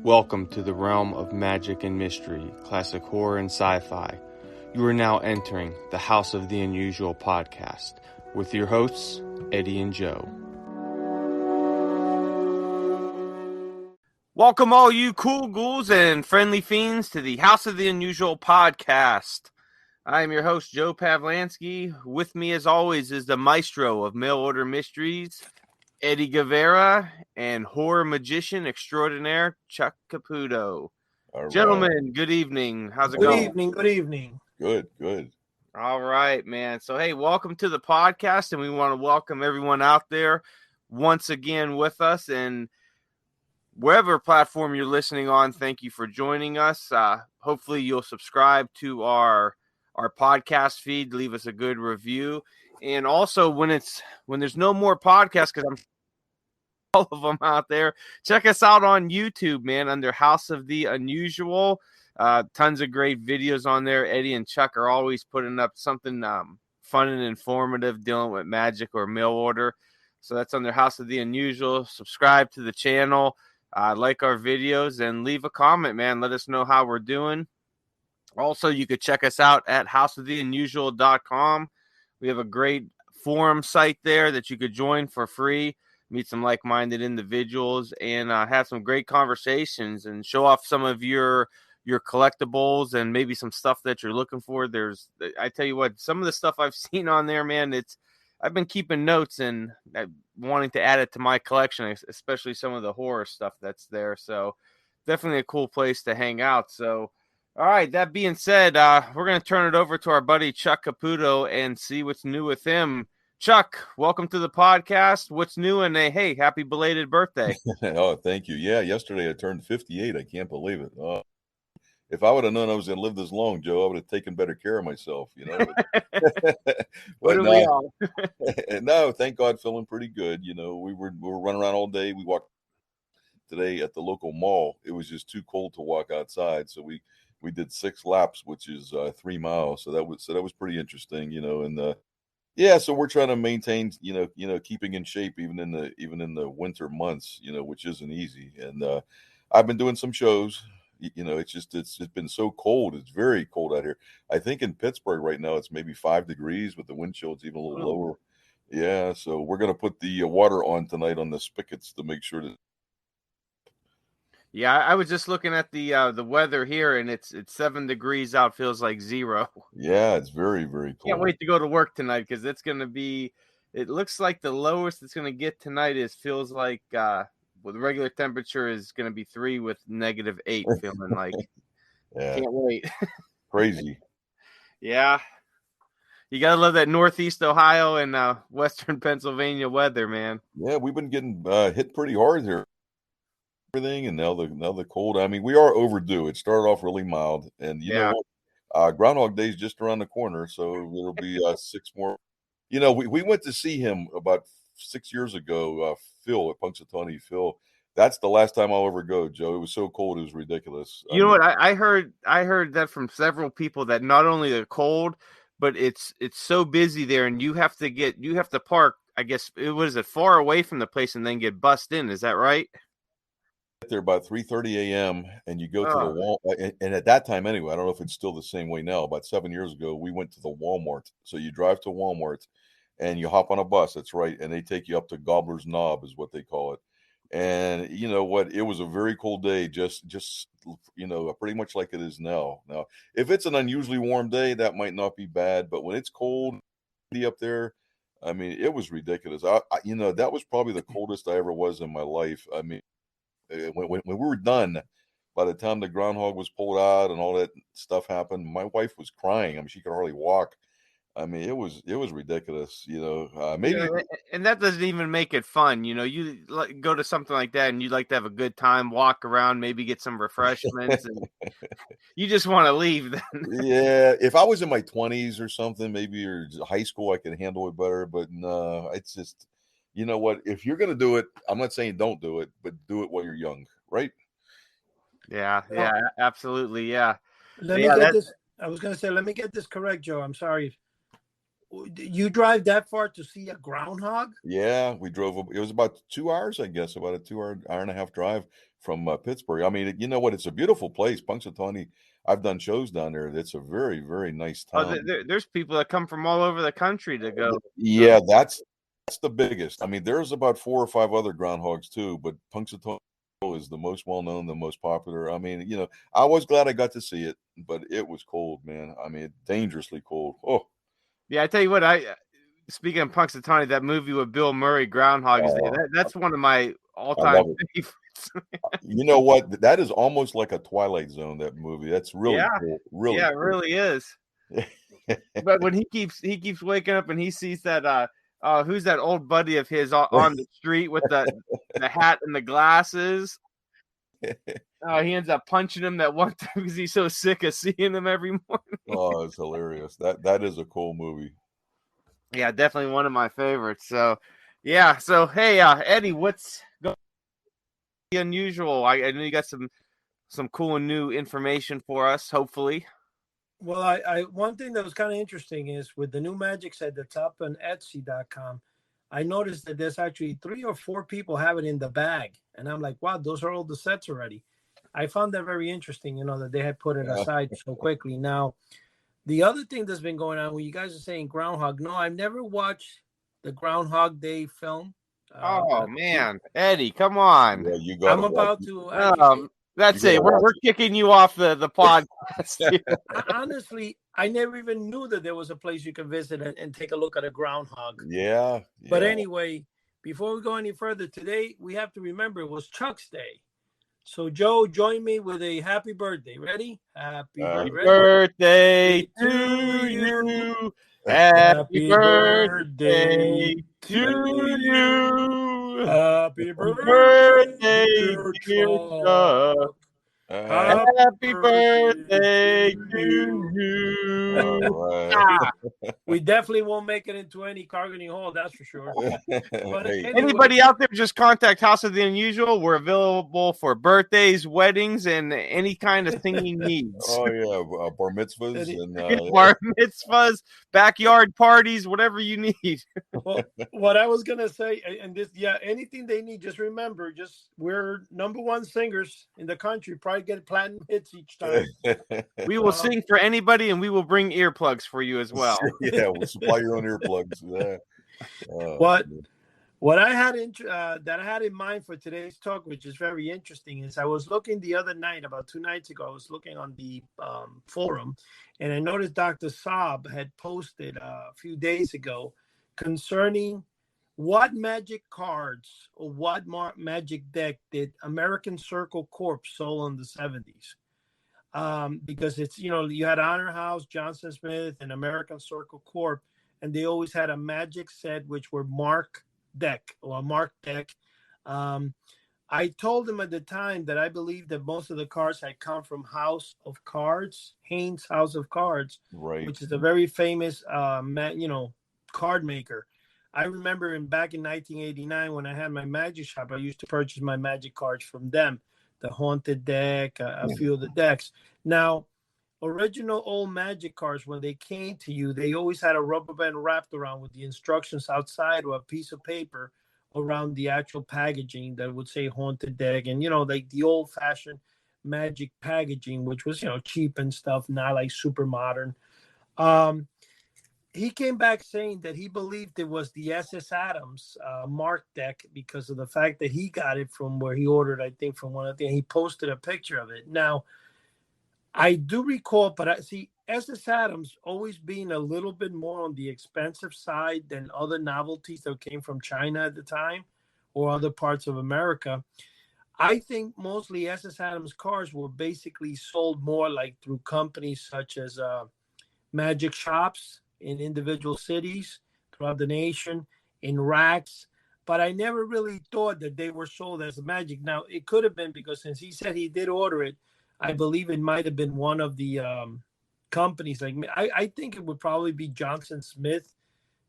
Welcome to the realm of magic and mystery, classic horror and sci-fi. You are now entering the House of the Unusual podcast with your hosts, Eddie and Joe. Welcome all you cool ghouls and friendly fiends to the House of the Unusual podcast. I am your host, Joe Pavlansky. With me, as always, is the maestro of mail order mysteries, Eddie Guevara, and horror magician extraordinaire, Chuck Caputo. All Gentlemen, right. Good evening. How's it going? Good evening. Good. All right, man. So, hey, welcome to the podcast, and we want to welcome everyone out there once again with us. And wherever platform you're listening on, thank you for joining us. Hopefully, you'll subscribe to our podcast feed, leave us a good review. And also, when there's no more podcasts, because I'm all of them out there, check us out on YouTube, man, under House of the Unusual. Tons of great videos on there. Eddie and Chuck are always putting up something fun and informative dealing with magic or mail order. So that's under House of the Unusual. Subscribe to the channel, like our videos, and leave a comment, man. Let us know how we're doing. Also, you could check us out at houseoftheunusual.com. We have a great forum site there that you could join for free, meet some like-minded individuals, and have some great conversations and show off some of your collectibles and maybe some stuff that you're looking for. I tell you what, some of the stuff I've seen on there, man, I've been keeping notes and wanting to add it to my collection, especially some of the horror stuff that's there. So definitely a cool place to hang out. So, all right, that being said, we're going to turn it over to our buddy Chuck Caputo and see what's new with him. Chuck, welcome to the podcast. What's new? And hey, happy belated birthday. Oh, thank you. Yeah, yesterday I turned 58. I can't believe it. If I would have known I was going to live this long, Joe, I would have taken better care of myself, you know. What do we all? No, thank God, feeling pretty good. You know, we were running around all day. We walked today at the local mall. It was just too cold to walk outside, so we did 6 laps, which is 3 miles. So that was pretty interesting, you know. And yeah, so we're trying to maintain, you know, keeping in shape even in the winter months, you know, which isn't easy. And I've been doing some shows. You know, it's just been so cold. It's very cold out here. I think in Pittsburgh right now it's maybe 5 degrees, but the wind chill is even a little lower. Yeah, so we're gonna put the water on tonight on the spigots to make sure that. Yeah, I was just looking at the weather here, and it's 7 degrees out. Feels like 0. Yeah, it's very, very cold. Can't wait to go to work tonight because it's gonna be. It looks like the lowest it's gonna get tonight feels like well, the regular temperature is gonna be 3 with -8. Feeling like. Yeah. Can't wait. Crazy. Yeah. You gotta love that Northeast Ohio and Western Pennsylvania weather, man. Yeah, we've been getting hit pretty hard here. Everything, and now the cold. I mean, we are overdue. It started off really mild, and you know what? Groundhog Day is just around the corner, so it'll be 6 more. You know, we went to see him about 6 years ago. Phil at Punxsutawney Phil. That's the last time I'll ever go, Joe. It was so cold, it was ridiculous. You know what? I heard that from several people that not only the cold, but it's so busy there, and you have to park. I guess it far away from the place, and then get bussed in. Is that right? There about 3:30 a.m. and you go to the wall, and at that time anyway, I don't know if it's still the same way now. About 7 years ago, we went to the Walmart. So you drive to Walmart, and you hop on a bus. That's right, and they take you up to Gobbler's Knob, is what they call it. And you know what? It was a very cold day, just you know, pretty much like it is now. Now, if it's an unusually warm day, that might not be bad, but when it's cold up there, I mean, it was ridiculous. You know, that was probably the coldest I ever was in my life. I mean. When we were done, by the time the groundhog was pulled out and all that stuff happened, my wife was crying. I mean, she could hardly walk. I mean, it was ridiculous, you know. Maybe, and that doesn't even make it fun. You know, you go to something like that, and you'd like to have a good time, walk around, maybe get some refreshments, and you just want to leave. Then, yeah. If I was in my 20s or something, maybe or high school, I could handle it better. But no, it's just. You know what? If you're going to do it, I'm not saying don't do it, but do it while you're young, right? Yeah, absolutely, yeah. Let me get this. I was going to say, let me get this correct, Joe. I'm sorry. You drive that far to see a groundhog? Yeah, we drove. It was about 2 hours, I guess, about a 2 hour and a half drive from Pittsburgh. I mean, you know what? It's a beautiful place, Punxsutawney. I've done shows down there. It's a very, very nice Oh, town. there's people that come from all over the country to go. Yeah, that's the biggest. I mean, there's about 4 or 5 other groundhogs too, but Punxsutawney is the most well known, the most popular. I mean, you know, I was glad I got to see it, but it was cold, man. I mean, dangerously cold. Oh, Yeah, I tell you what, speaking of Punxsutawney, that movie with Bill Murray, Groundhog's Day, that's one of my I all-time love it. favorites. You know what? That is almost like a Twilight Zone, that movie. That's really Yeah, cool. Really yeah, it cool. really is. But when he keeps waking up and he sees that who's that old buddy of his on the street with the hat and the glasses. He ends up punching him that one time because he's so sick of seeing him every morning. Oh, it's hilarious. That is a cool movie. Yeah, definitely one of my favorites. So, yeah. So, hey, Eddie, what's unusual? I know you got some cool and new information for us. Hopefully. Well, I one thing that was kind of interesting is with the new magic set that's up on Etsy.com, I noticed that there's actually 3 or 4 people have it in the bag, and I'm like, wow, those are all the sets already. I found that very interesting, that they had put it aside so quickly. Now, the other thing that's been going on, when you guys are saying Groundhog, no, I've never watched the Groundhog Day film. Oh man, Eddie, come on! Yeah, you got. I'm about to actually. That's it. We're kicking you off the podcast. Honestly, I never even knew that there was a place you could visit and take a look at a groundhog. Yeah. But anyway, before we go any further, today we have to remember it was Chuck's Day. So, Joe, join me with a happy birthday. Ready? Happy birthday to you. Happy birthday to you. Happy birthday, dear Chuck. Happy birthday to you. We definitely won't make it into any Cargany Hall, that's for sure. But anybody out there, just contact House of the Unusual. We're available for birthdays, weddings, and any kind of singing needs. Oh yeah, bar mitzvahs and bar mitzvahs, backyard parties, whatever you need. Well, what I was gonna say, and this, anything they need, just remember, we're #1 singers in the country. Probably get platinum hits each time. We will sing for anybody, and we will bring earplugs for you as well. Yeah, we'll supply your own earplugs. What I had that I had in mind for today's talk, which is very interesting, is I was looking the other night, about 2 nights ago, I was looking on the forum, and I noticed Dr. Saab had posted a few days ago concerning what magic cards or what magic deck did American Circle Corp sold in the 70s. Because it's, you had Honor House, Johnson Smith, and American Circle Corp, and they always had a magic set, which were mark deck or a mark deck. I told them at the time that I believe that most of the cards had come from House of Cards, Haynes House of Cards, right, which is a very famous, card maker. I remember back in 1989 when I had my magic shop, I used to purchase my magic cards from them, the Haunted deck, a few of the decks. Now, original old magic cards, when they came to you, they always had a rubber band wrapped around with the instructions outside or a piece of paper around the actual packaging that would say Haunted deck, and like the old-fashioned magic packaging, which was cheap and stuff, not like super modern. He came back saying that he believed it was the SS Adams mark deck because of the fact that he got it from where he ordered, I think, from one of the, he posted a picture of it. Now, I do recall, but I see SS Adams always being a little bit more on the expensive side than other novelties that came from China at the time or other parts of America. I think mostly SS Adams cards were basically sold more like through companies such as magic shops in individual cities throughout the nation, in racks. But I never really thought that they were sold as magic. Now, it could have been because since he said he did order it, I believe it might have been one of the companies. Like I think it would probably be Johnson Smith,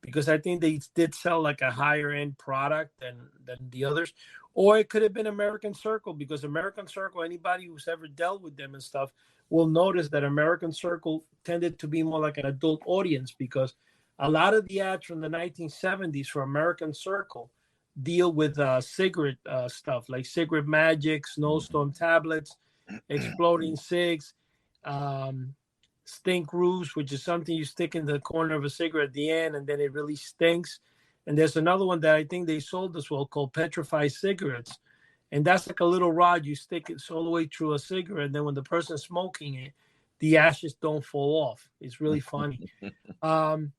because I think they did sell like a higher end product than the others. Or it could have been American Circle, because American Circle, anybody who's ever dealt with them and stuff will notice that American Circle tended to be more like an adult audience, because A lot of the ads from the 1970s for American Circle deal with cigarette stuff like cigarette magic, snowstorm tablets, exploding cigs, um, stink roofs, which is something you stick in the corner of a cigarette at the end and then it really stinks. And there's another one that I think they sold as well called petrified cigarettes. And that's like a little rod you stick it all the way through a cigarette. And then when the person's smoking it, the ashes don't fall off. It's really funny. Um,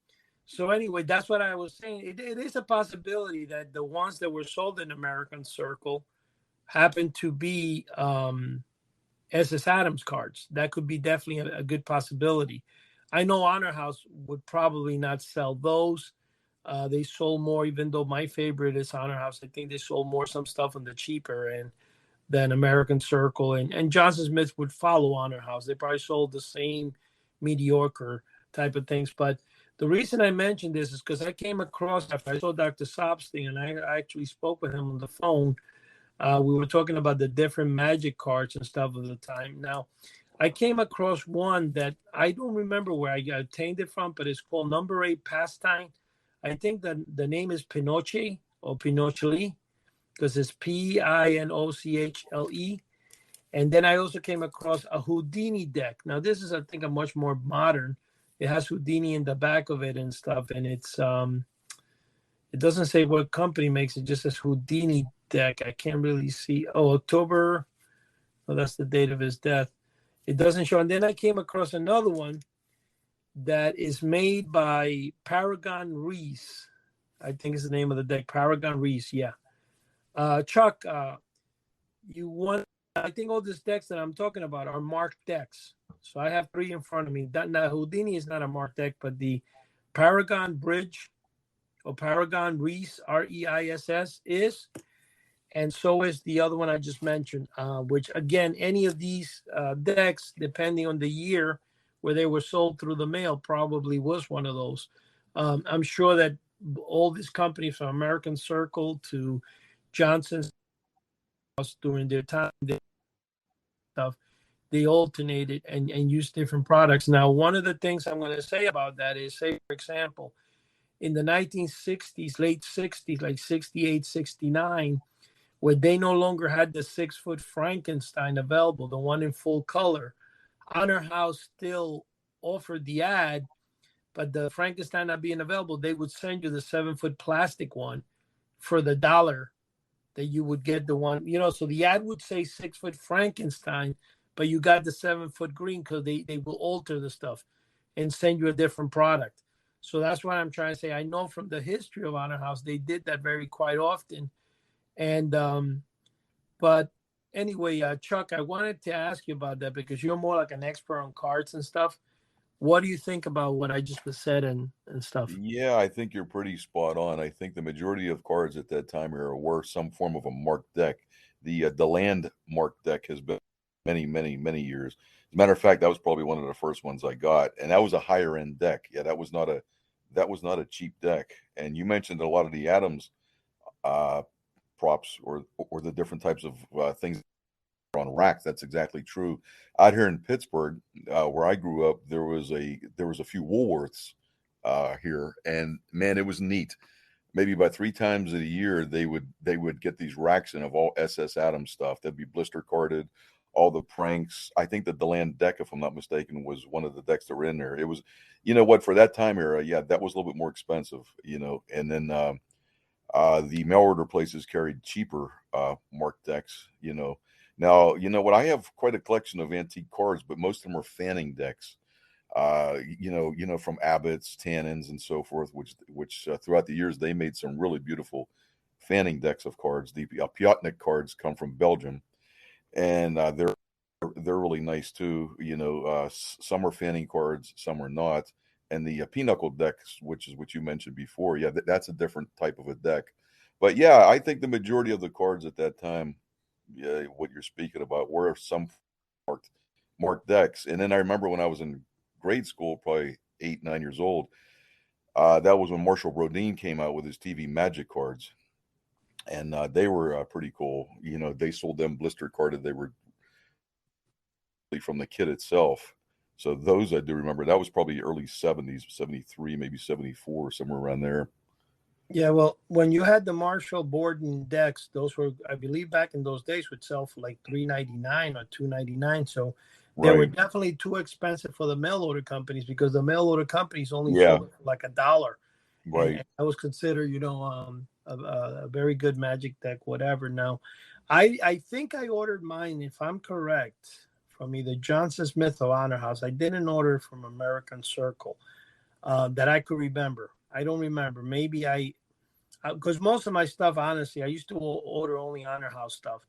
so anyway, that's what I was saying. It is a possibility that the ones that were sold in American Circle happen to be SS Adams cards. That could be definitely a good possibility. I know Honor House would probably not sell those. They sold more, even though my favorite is Honor House. I think they sold more some stuff on the cheaper end than American Circle. And Johnson Smith would follow Honor House. They probably sold the same mediocre type of things. But the reason I mentioned this is because I came across after I saw Dr. Sobstein, and I actually spoke with him on the phone. We were talking about the different magic cards and stuff at the time. Now, I came across one that I don't remember where I obtained it from, but it's called Number 8 Pastime. I think that the name is Pinochle or Pinochle because it's Pinochle. And then I also came across a Houdini deck. Now, this is, I think, a much more modern. It has Houdini in the back of it and stuff. And it's it doesn't say what company makes it, just says Houdini deck. I can't really see. Oh, October. Oh, that's the date of his death. It doesn't show. And then I came across another one that is made by Paragon Reese. I think is the name of the deck. Paragon Reese, yeah. Chuck, you want, I think all these decks that I'm talking about are marked decks. So I have 3 in front of me. Now, Houdini is not a marked deck, but the Paragon Bridge or Paragon Reese, Reiss, is. And so is the other one I just mentioned, which, again, any of these decks, depending on the year where they were sold through the mail, probably was one of those. I'm sure that all these companies from American Circle to Johnson's during their time, they alternated and used different products. Now, one of the things I'm going to say about that is, say, for example, in the 1960s, late 60s, like 68, 69, where they no longer had the 6-foot Frankenstein available, the one in full color, Honor House still offered the ad, but the Frankenstein not being available, they would send you the 7-foot plastic one for the $1 that you would get the one, so the ad would say 6-foot Frankenstein, but you got the 7-foot green because they will alter the stuff and send you a different product. So that's what I'm trying to say. I know from the history of Honor House, they did that very quite often. And, but anyway, Chuck, I wanted to ask you about that because you're more like an expert on cards and stuff. What do you think about what I just said and stuff? Yeah, I think you're pretty spot on. I think the majority of cards at that time era were some form of a marked deck. The land marked deck has been many, many, many years. As a matter of fact, that was probably one of the first ones I got, and that was a higher end deck. Yeah, that was not a cheap deck. And you mentioned a lot of the Adams uh, props or the different types of things on racks. That's exactly true. Out here in Pittsburgh, where I grew up, there was a few Woolworths here, and man, it was neat. Maybe about 3 times a year, they would get these racks in of all SS Adams stuff. That'd be blister carded, all the pranks. I think that the land deck, if I'm not mistaken, was one of the decks that were in there. It was, what, for that time era, yeah, that was a little bit more expensive, and then the mail order places carried cheaper marked decks. Now, what, I have quite a collection of antique cards, but most of them are fanning decks. From Abbott's, Tannins, and so forth, which throughout the years they made some really beautiful fanning decks of cards. The Piotnik cards come from Belgium, and they're really nice too. Some are fanning cards, some are not. And the pinochle decks, which is what you mentioned before, yeah, that's a different type of a deck. But yeah, I think the majority of the cards at that time, yeah, what you're speaking about, were some marked decks. And then I remember when I was in grade school, probably 8, 9 years old, that was when Marshall Brodeen came out with his TV Magic cards, and they were pretty cool. They sold them blister carded. They were from the kit itself. So those I do remember. That was probably early 70s, 73, maybe 74, somewhere around there. Yeah, well, when you had the Marshall Borden decks, those were, I believe, back in those days would sell for like $3.99 or $2.99. So they were Right. definitely too expensive for the mail order companies, because the mail order companies only Yeah. sold it for like $1. Right. And that was considered, a very good Magic deck, whatever. Now, I think I ordered mine, if I'm correct, from either Johnson Smith or Honor House. I didn't order from American Circle that I could remember. I don't remember. Maybe because most of my stuff, honestly, I used to order only Honor House stuff.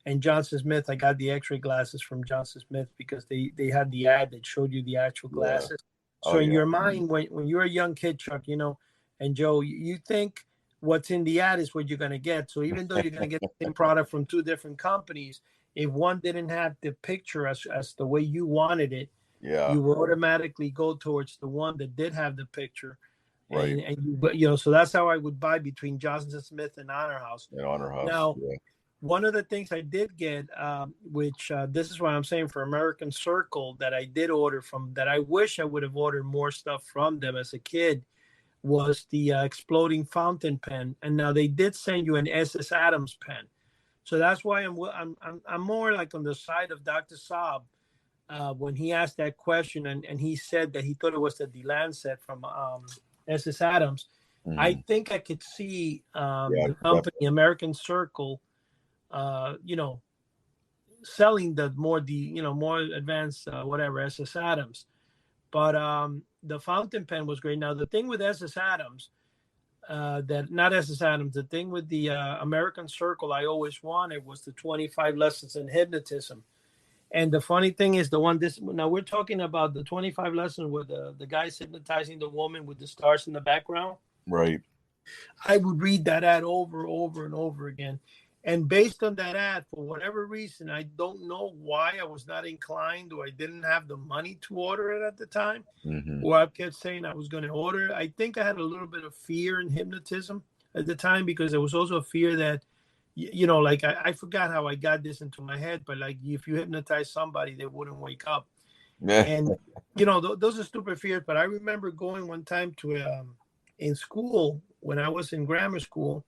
And Johnson Smith, I got the X-ray glasses from Johnson Smith because they had the ad that showed you the actual Yeah. glasses. Oh, So in yeah. your mind, when you're a young kid, Chuck, and Joe, you think what's in the ad is what you're going to get. So even though you're going to get the same product from two different companies, if one didn't have the picture as the way you wanted it, Yeah. you will automatically go towards the one that did have the picture. Right. And so that's how I would buy between Johnson Smith and Honor House. And Honor House. Now, Yeah. one of the things I did get, which this is what I'm saying for American Circle, that I did order from, that I wish I would have ordered more stuff from them as a kid, was the exploding fountain pen. And now they did send you an SS Adams pen, so that's why I'm more like on the side of Dr. Saab when he asked that question, and he said that he thought it was the DeLand set from SS Adams. Mm-hmm. I think I could see the company definitely. American Circle, selling the more advanced whatever SS Adams. But the fountain pen was great. Now the thing with SS Adams, that not SS Adams, the thing with the American Circle I always wanted was the 25 lessons in hypnotism. And the funny thing is, now we're talking about the 25 lessons where the guy's hypnotizing the woman with the stars in the background. Right. I would read that ad over and over again. And based on that ad, for whatever reason, I don't know why I was not inclined, or I didn't have the money to order it at the time, Mm-hmm. or I kept saying I was going to order it. I think I had a little bit of fear in hypnotism at the time, because there was also a fear that, like I forgot how I got this into my head, but like if you hypnotize somebody, they wouldn't wake up. And, those are stupid fears. But I remember going one time to in school, when I was in grammar school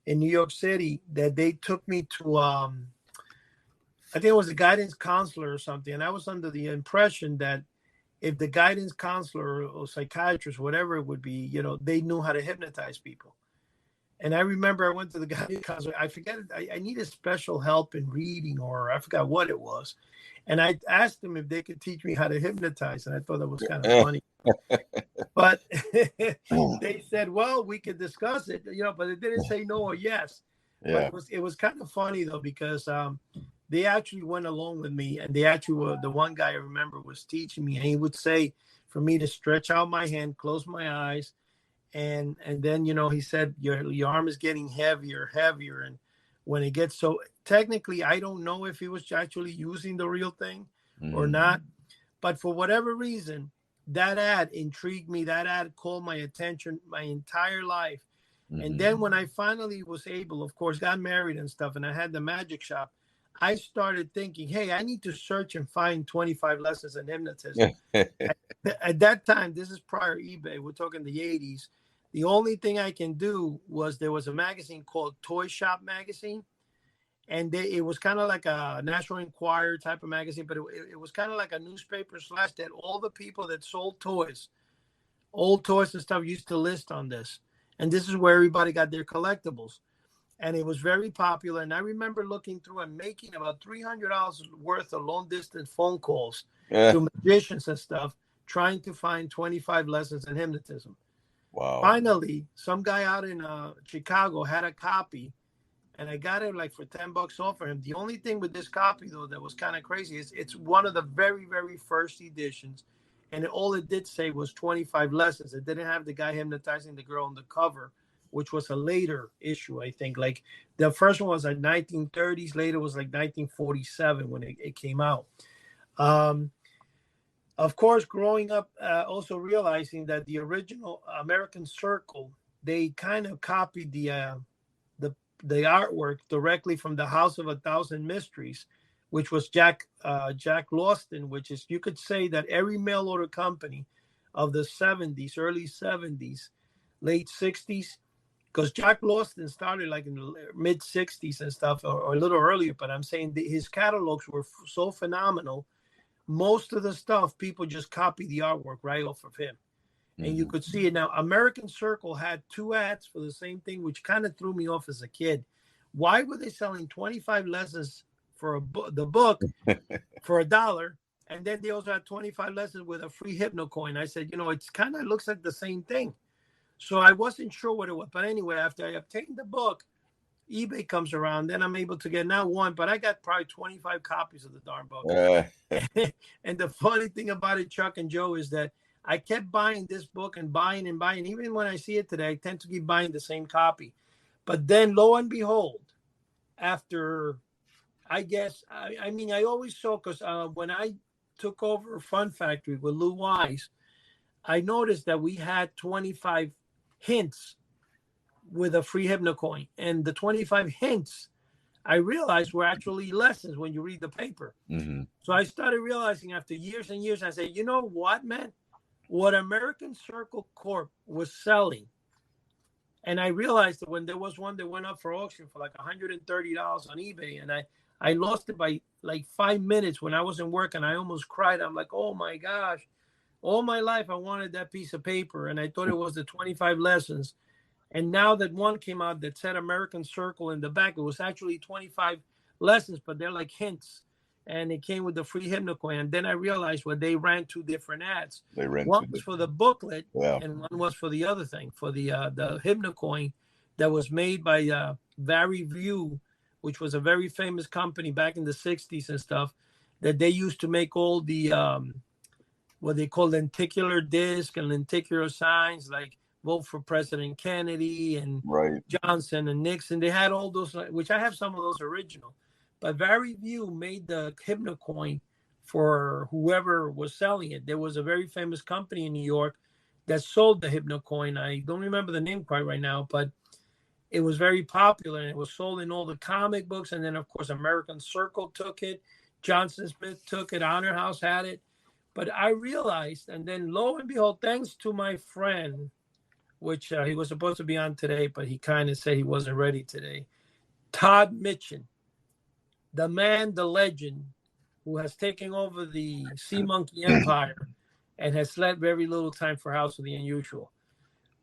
in New York City, that they took me to, I think it was a guidance counselor or something. And I was under the impression that if the guidance counselor or psychiatrist, whatever it would be, they knew how to hypnotize people. And I remember I went to the guidance counselor. I forget, I needed special help in reading, or I forgot what it was. And I asked them if they could teach me how to hypnotize. And I thought that was kind of funny. But they said, well, we could discuss it, but it didn't say no or yes. Yeah. But it was kind of funny, though, because they actually went along with me. And they actually were, the one guy I remember was teaching me. And he would say for me to stretch out my hand, close my eyes. And then, he said, your arm is getting heavier. And when it gets, so technically, I don't know if he was actually using the real thing or not. But for whatever reason, that ad intrigued me. That ad called my attention my entire life. Mm-hmm. And then when I finally was able, of course, got married and stuff, and I had the magic shop, I started thinking, hey, I need to search and find 25 lessons in hypnotism. At that time, this is prior eBay. We're talking the 80s. The only thing I can do was, there was a magazine called Toy Shop Magazine. And it was kind of like a National Enquirer type of magazine, but it was kind of like a newspaper / that all the people that sold toys, old toys and stuff, used to list on this. And this is where everybody got their collectibles. And it was very popular. And I remember looking through and making about $300 worth of long distance phone calls to magicians and stuff, trying to find 25 lessons in hypnotism. Wow. Finally, some guy out in Chicago had a copy. And I got it like for $10 off for him. The only thing with this copy, though, that was kind of crazy is it's one of the very, very first editions. And all it did say was 25 lessons. It didn't have the guy hypnotizing the girl on the cover, which was a later issue, I think. Like the first one was like 1930s. Later was like 1947 when it came out. Of course, growing up, also realizing that the original American Circle, they kind of copied the artwork directly from the House of a Thousand Mysteries, which was Jack Lawson, which is, you could say that every mail order company of the 70s, early 70s, late 60s, because Jack Lawson started like in the mid 60s and stuff, or a little earlier, but I'm saying his catalogs were so phenomenal. Most of the stuff, people just copy the artwork right off of him. And you could see it. Now, American Circle had 2 ads for the same thing, which kind of threw me off as a kid. Why were they selling 25 lessons for the book for $1? And then they also had 25 lessons with a free HypnoCoin. I said, it's kind of looks like the same thing. So I wasn't sure what it was. But anyway, after I obtained the book, eBay comes around. Then I'm able to get not one, but I got probably 25 copies of the darn book. And the funny thing about it, Chuck and Joe, is that I kept buying this book and buying and buying. Even when I see it today, I tend to keep buying the same copy. But then, lo and behold, after, I guess, I mean, I always saw, because when I took over Fun Factory with Lou Wise, I noticed that we had 25 hints with a free HypnoCoin. And the 25 hints, I realized, were actually lessons when you read the paper. So I started realizing after years and years, I said, you know what, man? What American Circle Corp was selling. And I realized that when there was one that went up for auction for like $130 on eBay, and I lost it by like 5 minutes when I wasn't working. I almost cried. I'm like, oh my gosh, all my life I wanted that piece of paper, and I thought it was the 25 lessons. And now that one came out that said American Circle in the back, it was actually 25 lessons, but they're like hints. And it came with the free HypnoCoin. And then I realized, well, they ran 2 different ads. One was for the booklet, and one was for the other thing, for the HypnoCoin that was made by Vari View, which was a very famous company back in the 60s and stuff, that they used to make all the what they call lenticular disc and lenticular signs, like vote for President Kennedy and Johnson and Nixon. They had all those, which I have some of those original. But Vari View made the HypnoCoin for whoever was selling it. There was a very famous company in New York that sold the HypnoCoin. I don't remember the name quite right now, but it was very popular, and it was sold in all the comic books. And then, of course, American Circle took it. Johnson Smith took it. Honor House had it. But I realized, and then lo and behold, thanks to my friend, which he was supposed to be on today, but he kind of said he wasn't ready today, Todd Mitchin, the man, the legend, who has taken over the Sea Monkey Empire and has left very little time for House of the Unusual.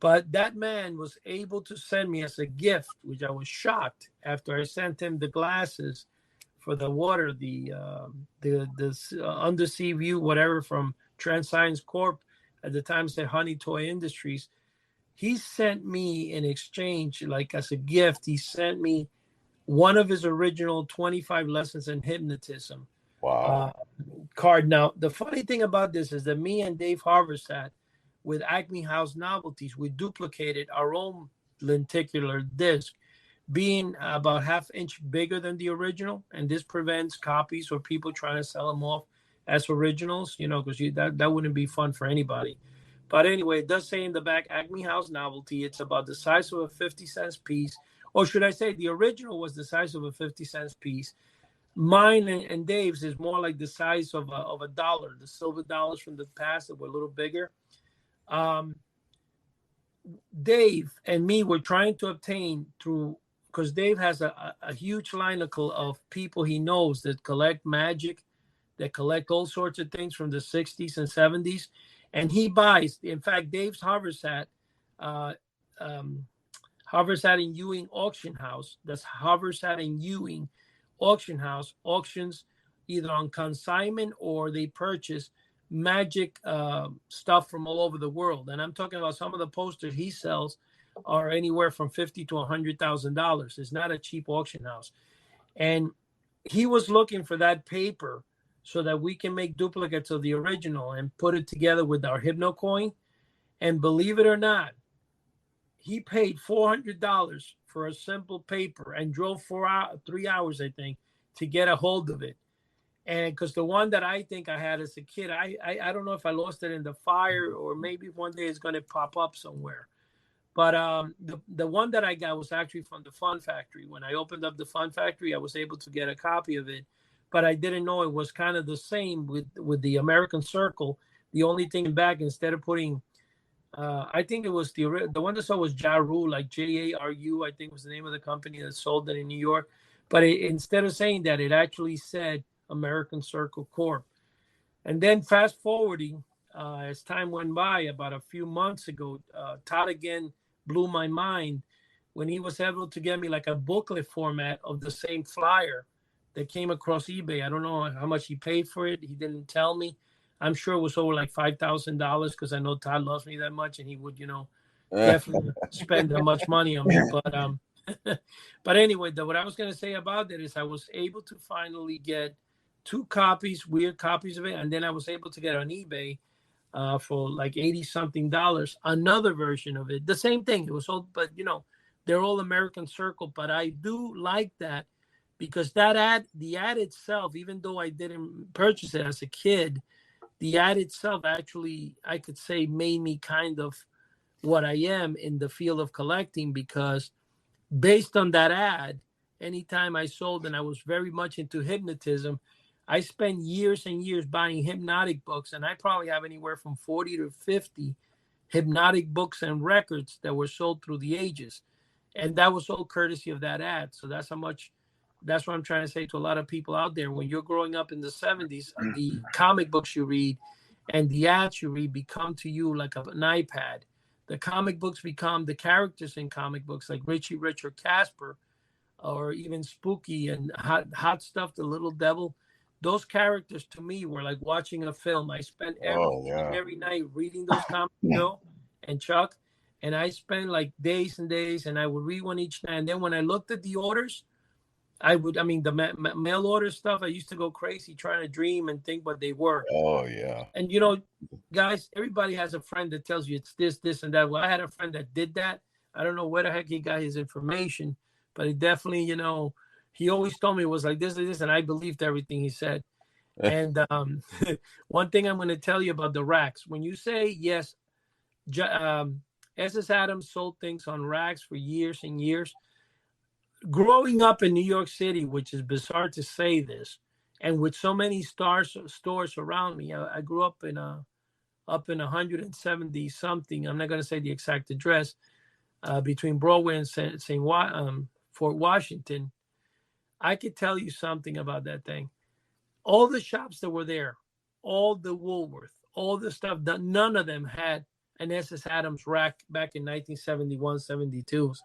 But that man was able to send me as a gift, which I was shocked after I sent him the glasses for the water, the undersea view, whatever, from Transscience Corp. At the time said Honey Toy Industries. He sent me in exchange, like as a gift, he sent me one of his original 25 lessons in hypnotism card. Now, the funny thing about this is that me and Dave Harversat with Acme House Novelties, we duplicated our own lenticular disc, being about ½ inch bigger than the original. And this prevents copies or people trying to sell them off as originals, because that wouldn't be fun for anybody. But anyway, it does say in the back, Acme House Novelty. It's about the size of a 50-cent piece. Or should I say the original was the size of a 50-cent piece. Mine and Dave's is more like the size of a dollar, the silver dollars from the past that were a little bigger. Dave and me were trying to obtain through, because Dave has a huge line of people he knows that collect magic, that collect all sorts of things from the 60s and 70s. And he buys, in fact, Dave's Harversat and Ewing Auction House. That's Harversat and Ewing Auction House auctions either on consignment or they purchase magic stuff from all over the world. And I'm talking about some of the posters he sells are anywhere from $50,000 to $100,000. It's not a cheap auction house. And he was looking for that paper so that we can make duplicates of the original and put it together with our HypnoCoin. And believe it or not, he paid $400 for a simple paper and drove 3 hours, I think, to get a hold of it. And because the one that I think I had as a kid, I don't know if I lost it in the fire or maybe one day it's going to pop up somewhere. But the one that I got was actually from the Fun Factory. When I opened up the Fun Factory, I was able to get a copy of it. but I didn't know it was kind of the same with the American Circle. The only thing back, instead of putting, I think it was the one that saw was Jaru, like Jaru, I think was the name of the company that sold it in New York. But instead of saying that, it actually said American Circle Corp. And then fast forwarding, as time went by, about a few months ago, Todd again blew my mind when he was able to get me like a booklet format of the same flyer that came across eBay. I don't know how much he paid for it. He didn't tell me. I'm sure it was over like $5,000 because I know Todd loves me that much, and he would, definitely spend that much money on me. But anyway, what I was going to say about that is I was able to finally get 2 copies, weird copies of it, and then I was able to get on eBay for like 80 something dollars another version of it. The same thing. It was all, but they're all American Circle. But I do like that because the ad itself, even though I didn't purchase it as a kid, the ad itself actually, I could say, made me kind of what I am in the field of collecting, because based on that ad, anytime I sold, and I was very much into hypnotism, I spent years and years buying hypnotic books, and I probably have anywhere from 40 to 50 hypnotic books and records that were sold through the ages. And that was all courtesy of that ad. So that's what I'm trying to say to a lot of people out there. When you're growing up in the 70s, the comic books you read and the ads you read become to you like an iPad. The comic books become the characters in comic books, like Richie Rich or Casper, or even Spooky and Hot Stuff, the Little Devil. Those characters to me were like watching a film. I spent every night reading those comics, Bill and Chuck, and I spent like days and days, and I would read one each night. And then when I looked at the orders, the mail order stuff, I used to go crazy trying to dream and think what they were. Oh, yeah. And, guys, everybody has a friend that tells you it's this, this, and that. Well, I had a friend that did that. I don't know where the heck he got his information, but he definitely, he always told me it was like this, and I believed everything he said. And one thing I'm going to tell you about the racks. When you say, yes, S.S. Adams sold things on racks for years and years. Growing up in New York City, which is bizarre to say this, and with so many stores around me, I grew up in 170 something. I'm not going to say the exact address, between Broadway and Fort Washington. I could tell you something about that thing. All the shops that were there, all the Woolworth, all the stuff, none of them had an S.S. Adams rack back in 1971, 72.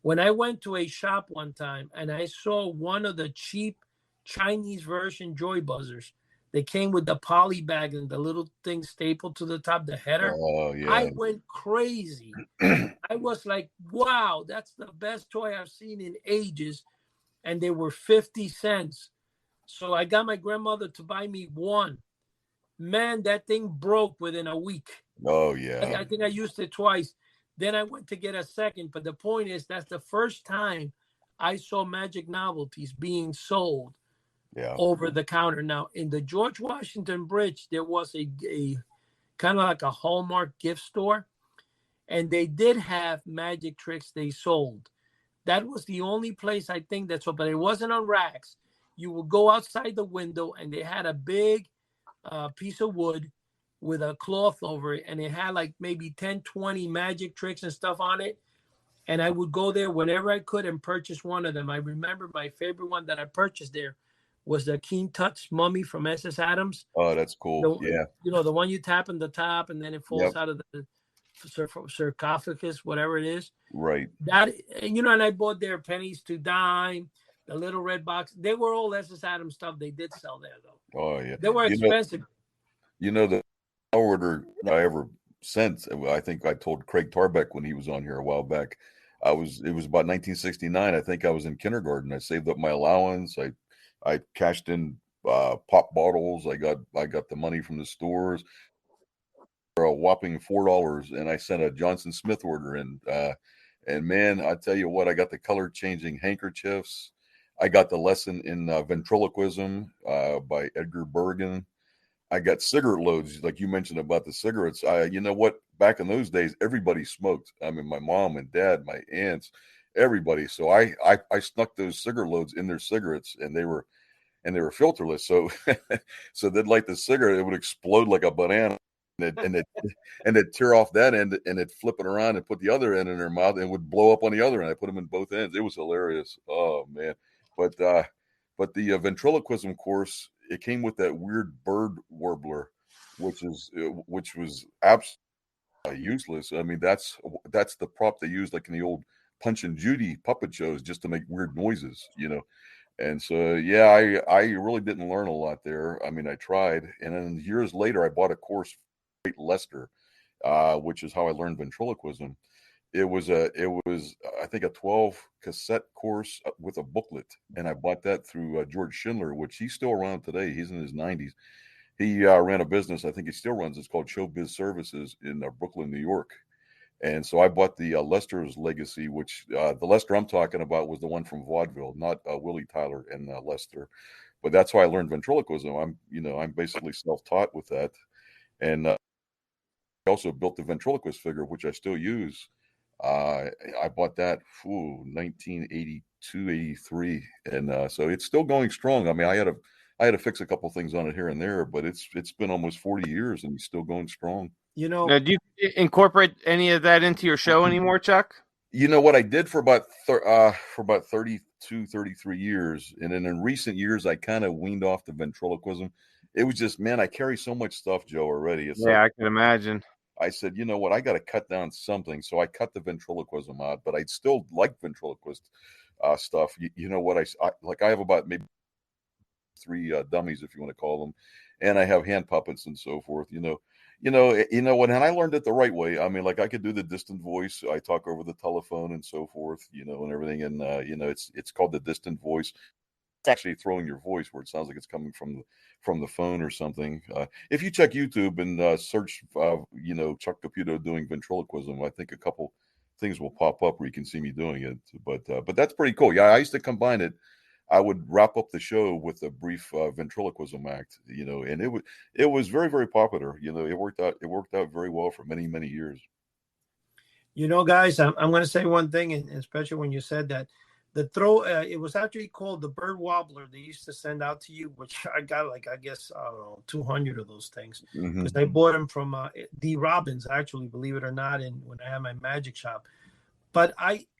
When I went to a shop one time and I saw one of the cheap Chinese version Joy Buzzers, they came with the poly bag and the little thing stapled to the top, the header. Oh, yeah. I went crazy. I was like, wow, that's the best toy I've seen in ages. And they were 50 cents. So I got my grandmother to buy me one. Man, that thing broke within a week. Oh, yeah. I think I used it twice. Then I went to get a second. But the point is, that's the first time I saw Magic Novelties being sold over the counter. Now, in the George Washington Bridge, there was a kind of like a Hallmark gift store. And they did have magic tricks they sold. That was the only place I think that's open. But it wasn't on racks. You would go outside the window, and they had a big piece of wood with a cloth over it, and it had like maybe 10, 20 magic tricks and stuff on it. And I would go there whenever I could and purchase one of them. I remember my favorite one that I purchased there was the King Tut's mummy from S.S. Adams. Oh, that's cool. The one you tap in the top and then it falls out of the sarcophagus, whatever it is. Right. That, and I bought their pennies to dime, the little red box. They were all S.S. Adams stuff. They did sell there, though. Oh, yeah. They were expensive. The order I ever sent, I think I told Craig Tarbeck when he was on here a while back, it was about 1969. I think I was in kindergarten. I saved up my allowance. I cashed in pop bottles. I got the money from the stores for a whopping $4, and I sent a Johnson Smith order in. And man, I tell you what, I got the color changing handkerchiefs. I got the lesson in ventriloquism by Edgar Bergen. I got cigarette loads, like you mentioned about the cigarettes. You know what? Back in those days, everybody smoked. I mean, my mom and dad, my aunts, everybody. So I snuck those cigarette loads in their cigarettes, and they were and they were filterless. So so they'd light the cigarette, it would explode like a banana. And they'd tear off that end and they'd flip it around and put the other end in their mouth and it would blow up on the other end. I put them in both ends. It was hilarious. Oh man. But the ventriloquism course, it came with that weird bird warbler, which was absolutely useless. I mean, that's the prop they used like in the old Punch and Judy puppet shows just to make weird noises, And so, yeah, I really didn't learn a lot there. I mean, I tried, and then years later, I bought a course from Lester, which is how I learned ventriloquism. It was I think a 12 cassette course with a booklet, and I bought that through George Schindler, which he's still around today. He's in his 90s. He ran a business. I think he still runs. It's called Showbiz Services in Brooklyn, New York. And so I bought the Lester's Legacy, which the Lester I'm talking about was the one from vaudeville, not Willie Tyler and Lester. But that's how I learned ventriloquism. I'm basically self-taught with that. And I also built the ventriloquist figure, which I still use. I bought that 1982, 83. And so it's still going strong. I mean, I had to fix a couple things on it here and there, but it's been almost 40 years and it's still going strong. Now, do you incorporate any of that into your show anymore, Chuck? You know what I did for about 32, 33 years. And then in recent years, I kind of weaned off the ventriloquism. It was just, man, I carry so much stuff, Joe, already. I can imagine. I said, you know what, I got to cut down something. So I cut the ventriloquism out, but I'd still like ventriloquist stuff. You know what, I have about maybe 3 dummies, if you want to call them. And I have hand puppets and so forth, what, and I learned it the right way. I mean, like I could do the distant voice. I talk over the telephone and so forth, and everything. And, it's called the distant voice. It's actually throwing your voice where it sounds like it's coming from the phone or something. If you check YouTube and search, Chuck Caputo doing ventriloquism, I think a couple things will pop up where you can see me doing it. But that's pretty cool. Yeah, I used to combine it. I would wrap up the show with a brief ventriloquism act, and it was very, very popular. It worked out very well for many, many years. Guys, I'm going to say one thing, and especially when you said that it was actually called the bird wobbler they used to send out to you, which I got I guess, I don't know, 200 of those things because I bought them from D. Robbins, actually, believe it or not, and when I had my magic shop. But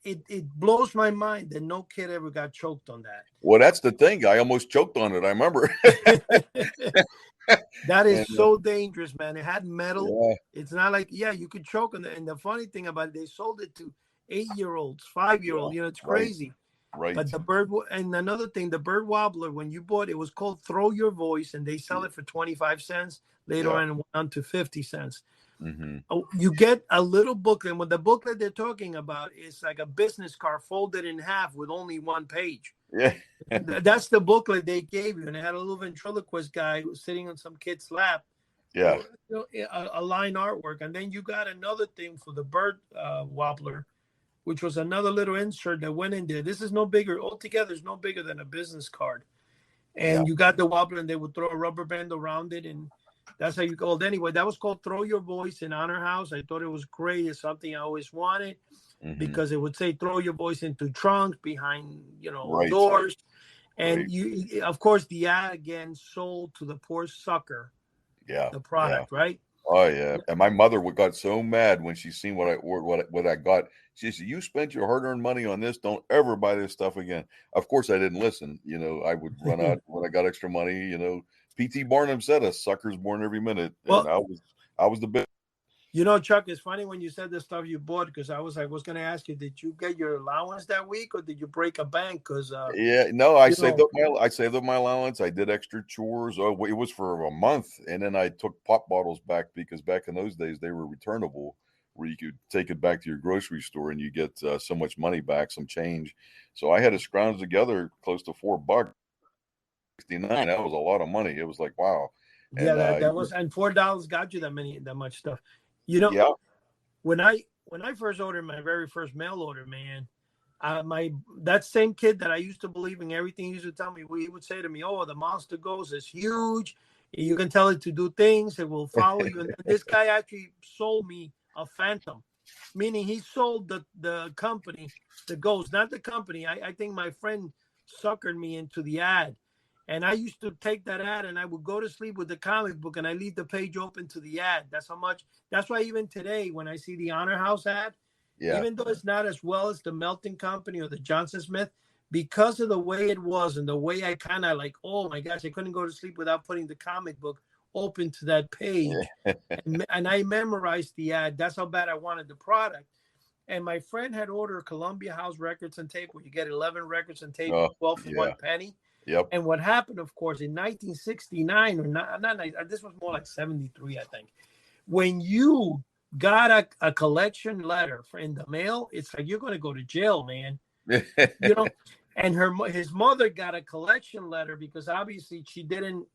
it blows my mind that no kid ever got choked on that. Well, that's the thing. I almost choked on it. I remember. That is so dangerous, man. It had metal. Yeah. It's not like, you could choke on it. And the funny thing about it, they sold it to 8-year-olds, 5-year-olds. It's crazy. Right. But and another thing, the bird wobbler, when you bought it, was called Throw Your Voice, and they sell it for 25 cents. Later on, it went on to 50 cents. You get a little booklet, and what the booklet they're talking about is like a business card folded in half with only one page. Yeah. That's the booklet they gave you, and it had a little ventriloquist guy who was sitting on some kid's lap. Yeah. A line artwork. And then you got another thing for the bird wobbler, which was another little insert that went in there. This is no bigger, altogether, it's no bigger than a business card. And you got the wobbler, and they would throw a rubber band around it, and that's how you called. Anyway, that was called Throw Your Voice in Honor House. I thought it was great. It's something I always wanted because it would say throw your voice into trunks, behind, doors. And you, of course, the ad again sold to the poor sucker. Yeah. The product, right? Oh yeah. And my mother got so mad when she seen what I got. She said, "You spent your hard-earned money on this. Don't ever buy this stuff again." Of course, I didn't listen. I would run out when I got extra money. P.T. Barnum said, "A sucker's born every minute." And I was the best. Chuck, it's funny when you said the stuff you bought, because I was going to ask you, did you get your allowance that week, or did you break a bank? Because I saved up my allowance. I did extra chores. Oh, it was for a month, and then I took pop bottles back because back in those days they were returnable, where you could take it back to your grocery store and you get so much money back, some change. So I had to scrounge together close to $4. 69. That was a lot of money. It was like, wow. And, that was, and $4 got you that much stuff. When I first ordered my very first mail order, man, that same kid that I used to believe in everything he used to tell me, he would say to me, "Oh, the monster ghost is huge. You can tell it to do things. It will follow you." And this guy actually sold me a phantom, meaning he sold the company, the ghost, not the company. I think my friend suckered me into the ad. And I used to take that ad and I would go to sleep with the comic book and I leave the page open to the ad. That's how much. That's why even today, when I see the Honor House ad, even though it's not as well as the Melton Company or the Johnson Smith, because of the way it was and the way I kind of like, oh my gosh, I couldn't go to sleep without putting the comic book open to that page. and I memorized the ad. That's how bad I wanted the product. And my friend had ordered Columbia House Records and Tape, where you get 11 records and tape, 12 for 1 penny. Yep. And what happened, of course, in 1969 or not, this was more like 73, I think. When you got a collection letter in the mail, it's like you're going to go to jail, man. You know. And his mother got a collection letter because obviously she didn't,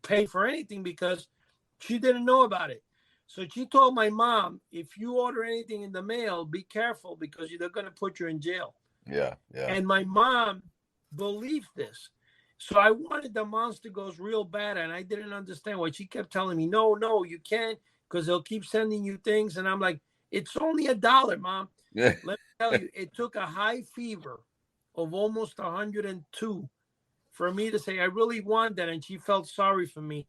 pay for anything because she didn't know about it. So she told my mom, if you order anything in the mail, be careful because they're going to put you in jail. Yeah. And my mom believed this. So I wanted the Monster Goes real bad, and I didn't understand why she kept telling me, no, you can't, because they'll keep sending you things. And I'm like, it's only $1, Mom. Let me tell you, it took a high fever of almost 102 for me to say, I really want that. And she felt sorry for me.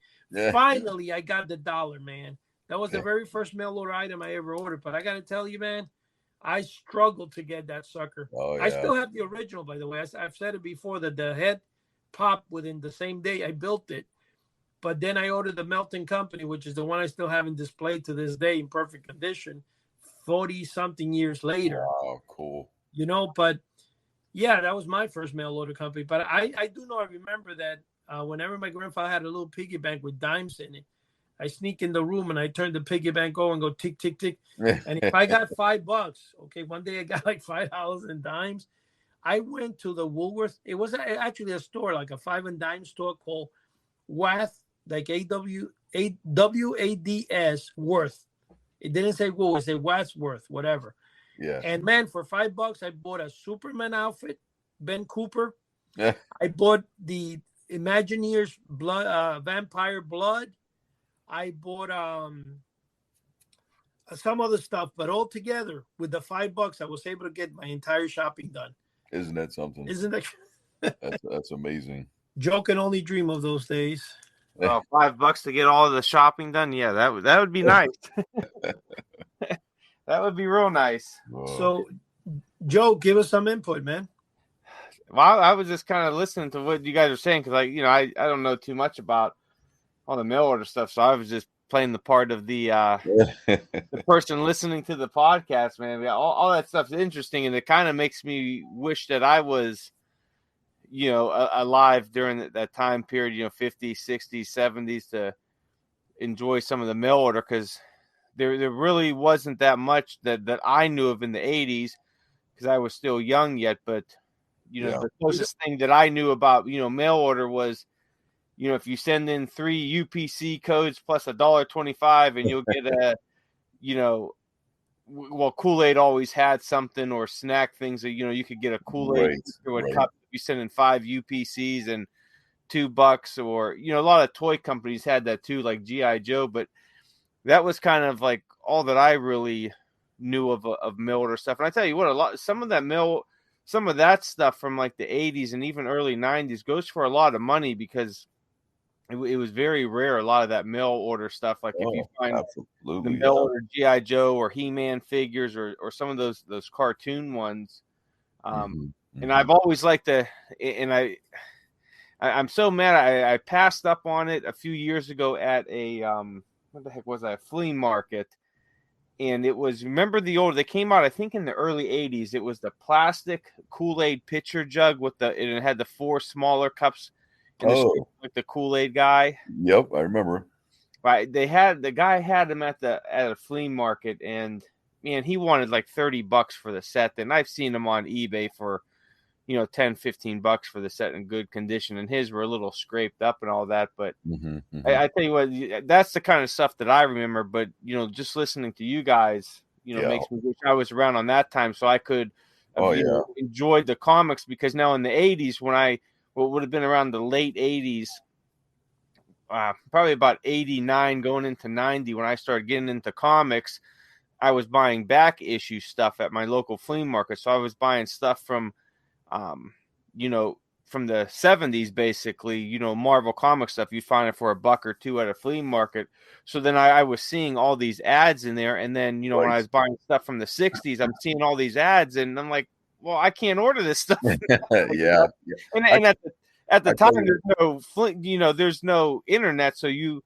Finally, I got the $1, man. That was the very first mail order item I ever ordered. But I got to tell you, man, I struggled to get that sucker. I still have the original, by the way. I've said it before that the head popped within the same day I built it. But then I ordered the Melton Company, which is the one I still have in display to this day in perfect condition, 40-something years later. Wow, cool. But yeah, that was my first mail order company. But I do know, I remember that whenever my grandfather had a little piggy bank with dimes in it, I sneak in the room and I turn the piggy bank on and go tick, tick, tick. And if I got $5, okay, one day I got like $5 in dimes. I went to the Woolworth. It was actually a store, like a 5 and dime store called Wath, like WADS Worth. It didn't say Woolworth, it said Wadsworth, whatever. Yeah. And man, for $5, I bought a Superman outfit, Ben Cooper. I bought the Imagineers blood, Vampire Blood. I bought some other stuff, but all together with the $5, I was able to get my entire shopping done. Isn't that something? Isn't that? That's amazing. Joe can only dream of those days. $5 to get all of the shopping done. Yeah, that would be nice. That would be real nice. Whoa. So, Joe, give us some input, man. Well, I was just kind of listening to what you guys are saying because, I don't know too much about all the mail order stuff, so I was just playing the part of the the person listening to the podcast, man. All that stuff's interesting, and it kind of makes me wish that I was, alive during that time period, 50s, 60s, 70s, to enjoy some of the mail order, because there really wasn't that much that I knew of in the 80s because I was still young yet. But, the closest thing that I knew about, mail order was, if you send in 3 UPC codes plus $1.25 and you'll get a, Kool-Aid always had something, or snack things that, you could get a Kool-Aid cup if you send in 5 UPCs and $2, or, a lot of toy companies had that too, like G.I. Joe, but that was kind of like all that I really knew of mail order stuff. And I tell you what, some of that stuff from like the 80s and even early 90s goes for a lot of money, because it was very rare, a lot of that mail order stuff. Like if you find the mail order G.I. Joe or He-Man figures, or some of those cartoon ones. And I've always liked I'm so mad I passed up on it a few years ago at a what the heck was that? A flea market. And it was, remember they came out, I think in the early 80s. It was the plastic Kool-Aid pitcher jug and it had the 4 smaller cups. Like the Kool-Aid guy. Yep, I remember. Right, the guy had them at a flea market, and man, he wanted like $30 for the set. And I've seen them on eBay for $10-15 for the set in good condition, and his were a little scraped up and all that. But I tell you what, that's the kind of stuff that I remember. But just listening to you guys, makes me wish I was around on that time so I could enjoy the comics. Because now in the 80s, what would have been around the late 80s, probably about 89 going into 90, when I started getting into comics, I was buying back issue stuff at my local flea market. So I was buying stuff from, from the 70s, basically, you know, Marvel comic stuff. You find it for $1 or $2 at a flea market. So then I was seeing all these ads in there, and then, you know, when I was buying stuff from the 60s, I'm seeing all these ads, and I'm like, well, I can't order this stuff. Yeah. And at the I time, tell you, there's no internet, so you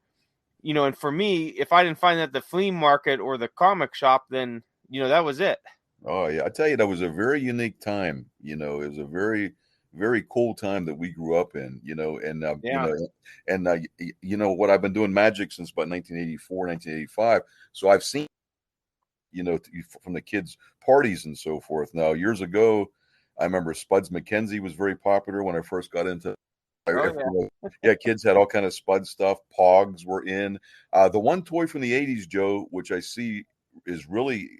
know, and for me, if I didn't find that at the flea market or the comic shop, then, you know, that was it. oh yeah, I tell you, that was a very unique time. You know, it was a very, very cool time that we grew up in. You know, and Yeah. you know what, I've been doing magic since about 1984, 1985. So I've seen, you know, from the kids' parties and so forth. Now, years ago, I remember Spuds McKenzie was very popular when I first got into. Oh, Yeah, kids had all kind of Spud stuff. Pogs were in. The one toy from the '80s, Joe, which I see is really,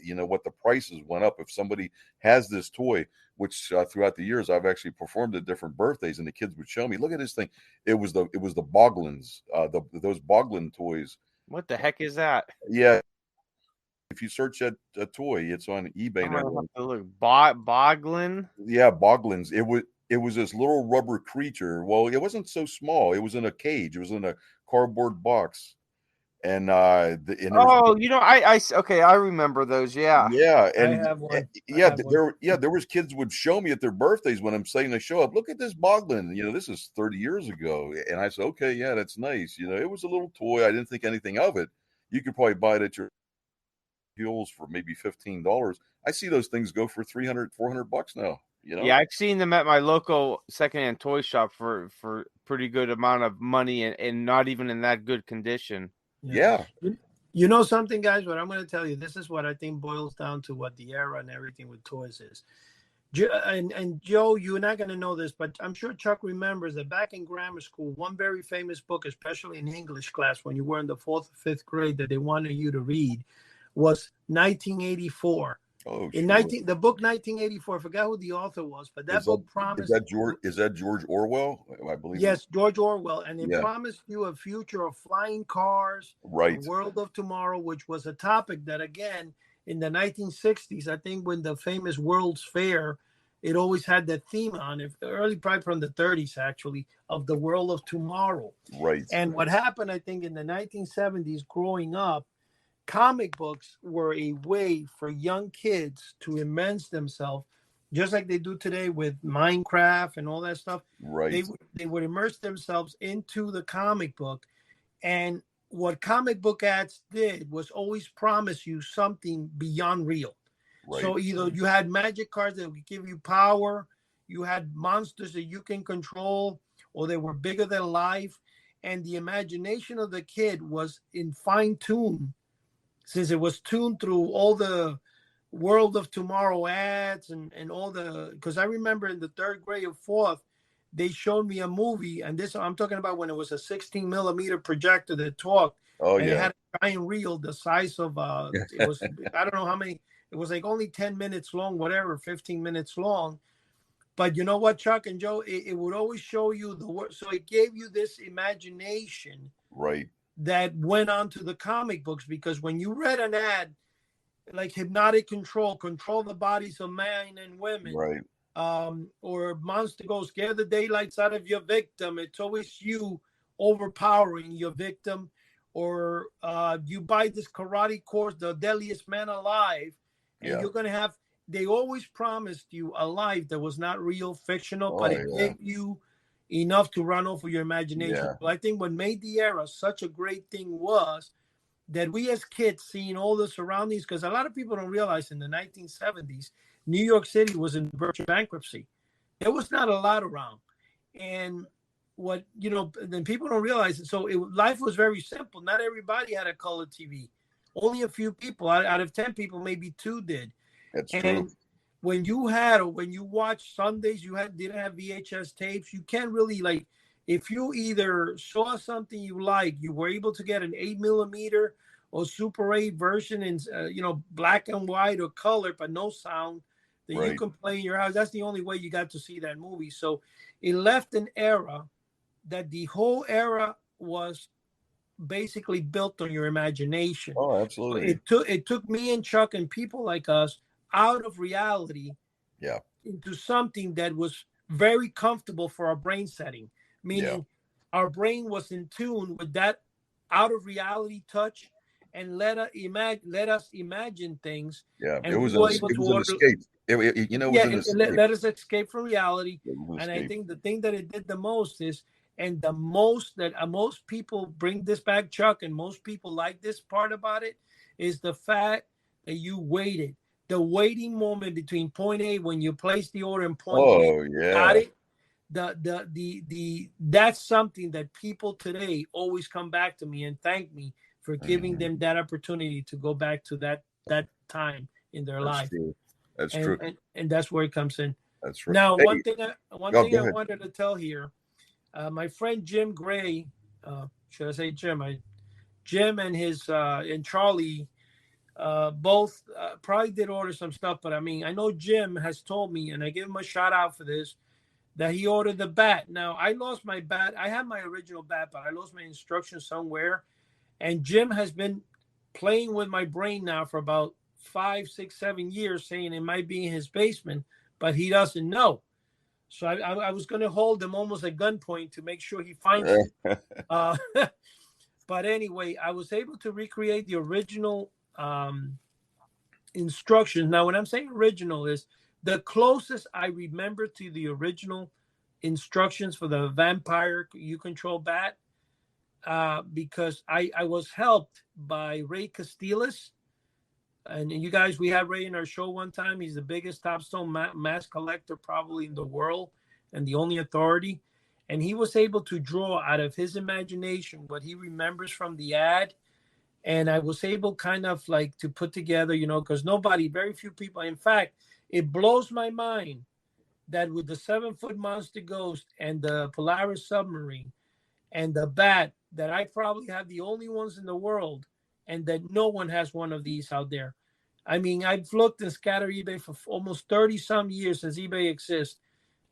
you know, what the prices went up. If somebody has this toy, which throughout the years I've actually performed at different birthdays, and the kids would show me, look at this thing. It was the Boglins, those Boglin toys. what the heck is that? Yeah, if you search that a toy, it's on eBay I'm now. gonna have to look. Boglin. Yeah, Boglins. It was this little rubber creature. Well, it wasn't so small. It was in a cage. It was in a cardboard box, and there was, Oh, you know, okay, I remember those. Yeah. yeah, I and have one. there was kids would show me at their birthdays when I'm saying they show up. Look at this Boglin. You know, this is 30 years ago, and I said, okay, yeah, that's nice. You know, it was a little toy. I didn't think anything of it. You could probably buy it at your Fuels for maybe $15. I see those things go for 300, $400 now. You know? Yeah, I've seen them at my local secondhand toy shop for pretty good amount of money, and not even in that good condition. Yeah. You know something, guys? What I'm going to tell you, this is what I think boils down to what the era and everything with toys is. And Joe, you're not going to know this, but I'm sure Chuck remembers that back in grammar school, one very famous book, especially in English class, when you were in the 4th or 5th grade, that they wanted you to read was 1984. Oh, in sure. the book 1984, I forgot who the author was, but that book promised. Is that George Orwell? I believe. Yes, George Orwell, and it Yeah. promised you a future of flying cars, Right. a world of tomorrow, which was a topic that, again, in the 1960s, I think when the famous World's Fair, it always had that theme on it, early, probably from the 30s, actually, of the world of tomorrow. Right. And what happened, I think, in the 1970s, growing up, comic books were a way for young kids to immerse themselves, just like they do today with Minecraft and all that stuff. Right. They would immerse themselves into the comic book. And what comic book ads did was always promise you something beyond real. Right. So either you had magic cards that would give you power, you had monsters that you can control, or they were bigger than life. And the imagination of the kid was in fine tune, since it was tuned through all the world of tomorrow ads and all the, because I remember in the 3rd grade or 4th, they showed me a movie, and this I'm talking about when it was a 16 millimeter projector that talked. Oh, and yeah. It had a giant reel the size of it was I don't know how many, it was like only 10 minutes long, whatever, 15 minutes long. But you know what, Chuck and Joe, it would always show you the word, so it gave you this imagination. Right. That went on to the comic books, because when you read an ad like hypnotic control the bodies of men and women, right, or monster goes scare the daylights out of your victim, it's always you overpowering your victim, or you buy this karate course, the deadliest man alive, and you're going to have, they always promised you a life that was not real, fictional, but it gave you enough to run off with your imagination. Yeah. But I think what made the era such a great thing was that we as kids seeing all the surroundings, because a lot of people don't realize in the 1970s, New York City was in virtual bankruptcy. There was not a lot around. And what, you know, then people don't realize it. So life was very simple. Not everybody had a color TV. Only a few people out of 10 people, maybe 2 did. That's and true. When you had, or when you watched Sundays, didn't have VHS tapes. You can't really, like, if you either saw something you like, you were able to get an 8 millimeter or Super 8 version in, black and white or color, but no sound that you can play in your house. That's the only way you got to see that movie. So it left an era that the whole era was basically built on your imagination. Oh, absolutely. So it took me and Chuck and people like us out of reality, into something that was very comfortable for our brain setting, Yeah. meaning our brain was in tune with that out of reality touch and let us imagine things, Yeah. It and we was were able it to was an order. escape. It was Yeah, an let, escape. let us escape from reality. It was an And I escape. think the thing that it did the most is, and the most that most people bring this back, Chuck, and most people like this part about it, is the fact that you waited. The waiting moment between point A when you place the order and point B, Oh got yeah. it. That's something that people today always come back to me and thank me for giving Mhm. them that opportunity to go back to that time in their That's life. true. That's and true. and that's where it comes in. That's right. Now, Hey, one go thing I ahead. wanted to tell here, my friend Jim Gray, should I say Jim? Jim and his and Charlie both probably did order some stuff, but I mean, I know Jim has told me, and I give him a shout out for this, that he ordered the bat. Now, I lost my bat. I had my original bat, but I lost my instructions somewhere. And Jim has been playing with my brain now for about 5, 6, 7 years, saying it might be in his basement, but he doesn't know. So I was going to hold him almost at gunpoint to make sure he finds it. Uh, but anyway, I was able to recreate the original instructions. Now, when I'm saying original, is the closest I remember to the original instructions for the vampire you control bat, because I was helped by Ray Castillas. And you guys, we had Ray in our show one time. He's the biggest topstone mass collector probably in the world and the only authority. And he was able to draw out of his imagination what he remembers from the ad. And I was able kind of like to put together, because very few people, in fact, it blows my mind that with the 7-foot monster ghost and the Polaris submarine and the bat, that I probably have the only ones in the world, and that no one has one of these out there. I mean, I've looked and scattered eBay for almost 30 some years since eBay exists,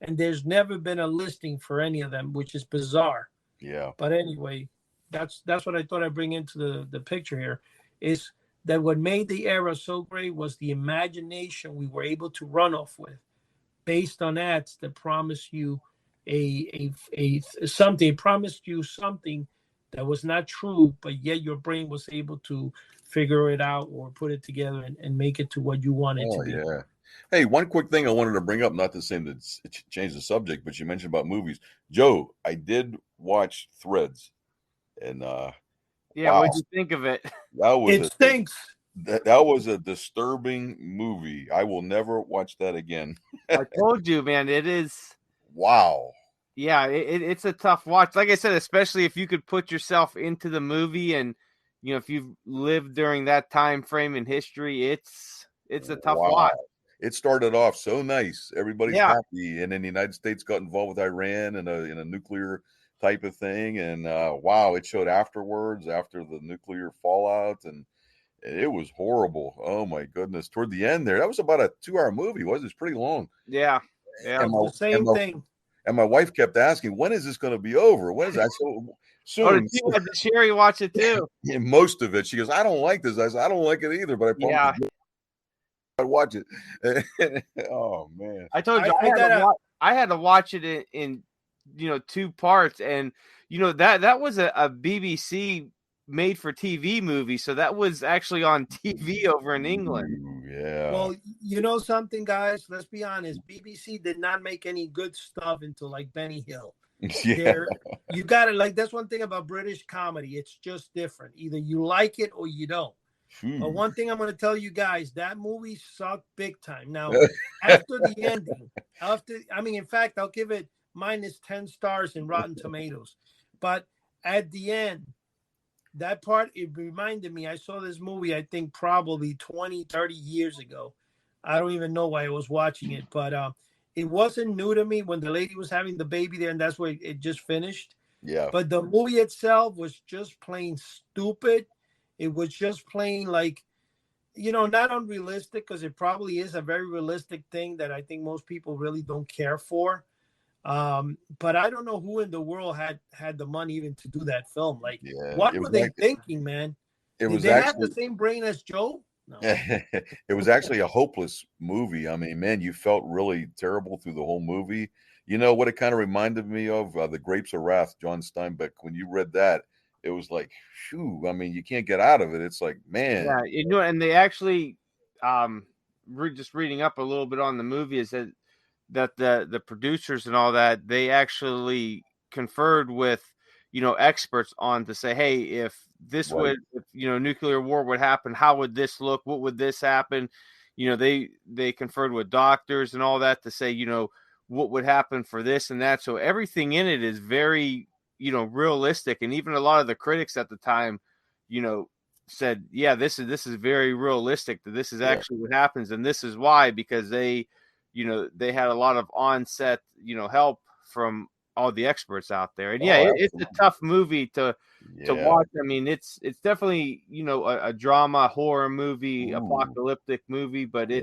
and there's never been a listing for any of them, which is bizarre. Yeah. But anyway, that's what I thought I'd bring into the picture here, is that what made the era so great was the imagination we were able to run off with, based on ads that promise you a something, promised you something that was not true, but yet your brain was able to figure it out or put it together and make it to what you want it to Oh be. yeah. Hey, one quick thing I wanted to bring up, not to say that it changed the subject, but you mentioned about movies. Joe, I did watch Threads, and Yeah, wow, what'd you think of it? that was It a stinks. that was a disturbing movie. I will never watch that again. I told you, man, it is. Wow. Yeah, it's a tough watch. Like I said, especially if you could put yourself into the movie, and if you've lived during that time frame in history, it's a tough Wow. watch. It started off so nice. Everybody's Yeah. happy. And then the United States got involved with Iran in a nuclear type of thing. And wow, it showed afterwards, after the nuclear fallout. And it was horrible. Oh my goodness. Toward the end there, that was about a 2-hour movie, was it? It's pretty long. Yeah. And The same thing. my wife kept asking, when is this going to be over? When is that? So Oh, did soon. Sherry watch it too? And most of it, she goes, I don't like this. I said, I don't like it either, but I promise Yeah. I'd watch it. Oh man. I told you I had to watch it in 2 parts, and that was a BBC made for TV movie, so that was actually on TV over in England. Ooh, yeah. Well, you know something, guys, let's be honest, BBC did not make any good stuff until like Benny Hill. Yeah. You got it. Like, that's one thing about British comedy, it's just different. Either you like it or you don't. But one thing I'm going to tell you guys, that movie sucked big time. Now, after the ending, in fact, I'll give it -10 stars in Rotten Tomatoes. But at the end, that part, it reminded me, I saw this movie, I think probably 20, 30 years ago. I don't even know why I was watching it, but it wasn't new to me when the lady was having the baby there, and that's where it just finished. Yeah. But the movie itself was just plain stupid. It was just plain like, not unrealistic, because it probably is a very realistic thing that I think most people really don't care for. But I don't know who in the world had the money even to do that film. Like, Yeah. what were they thinking, man? It Did was they have actually the same brain as Joe? No. It was actually a hopeless movie. I mean, man, you felt really terrible through the whole movie. You know what it kind of reminded me of? The Grapes of Wrath, John Steinbeck. When you read that, it was like, shoo. I mean, you can't get out of it. It's like, man. Yeah, and they actually, just reading up a little bit on the movie, is that the producers and all that, they actually conferred with experts on to say, hey, if this Right. if nuclear war would happen, how would this look, what would this happen? They conferred with doctors and all that to say what would happen for this and that. So everything in it is very realistic, and even a lot of the critics at the time said, yeah, this is very realistic, that this is Yeah. actually what happens, and this is why, because they had a lot of on-set help from all the experts out there. And yeah, Oh, it's a absolutely. tough movie to Yeah. watch. I mean, it's definitely a drama horror movie, Ooh. apocalyptic movie, but Yeah.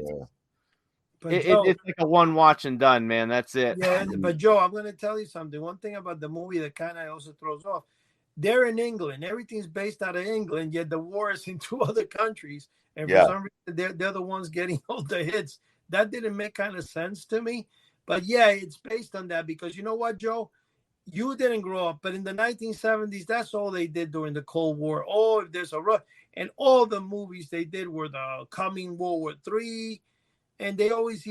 But Joe, it's like a one watch and done, man. That's it. yeah, but Joe, I'm going to tell you something. One thing about the movie that kind of also throws off, they're in England. Everything's based out of England, yet the war is in two other countries. And for Yeah. some reason, they're the ones getting all the hits. That didn't make kind of sense to me. But yeah, it's based on that because you know what, Joe? You didn't grow up, but in the 1970s, that's all they did during the Cold War. Oh, if there's a rush, and all the movies they did were the coming World War III, and they always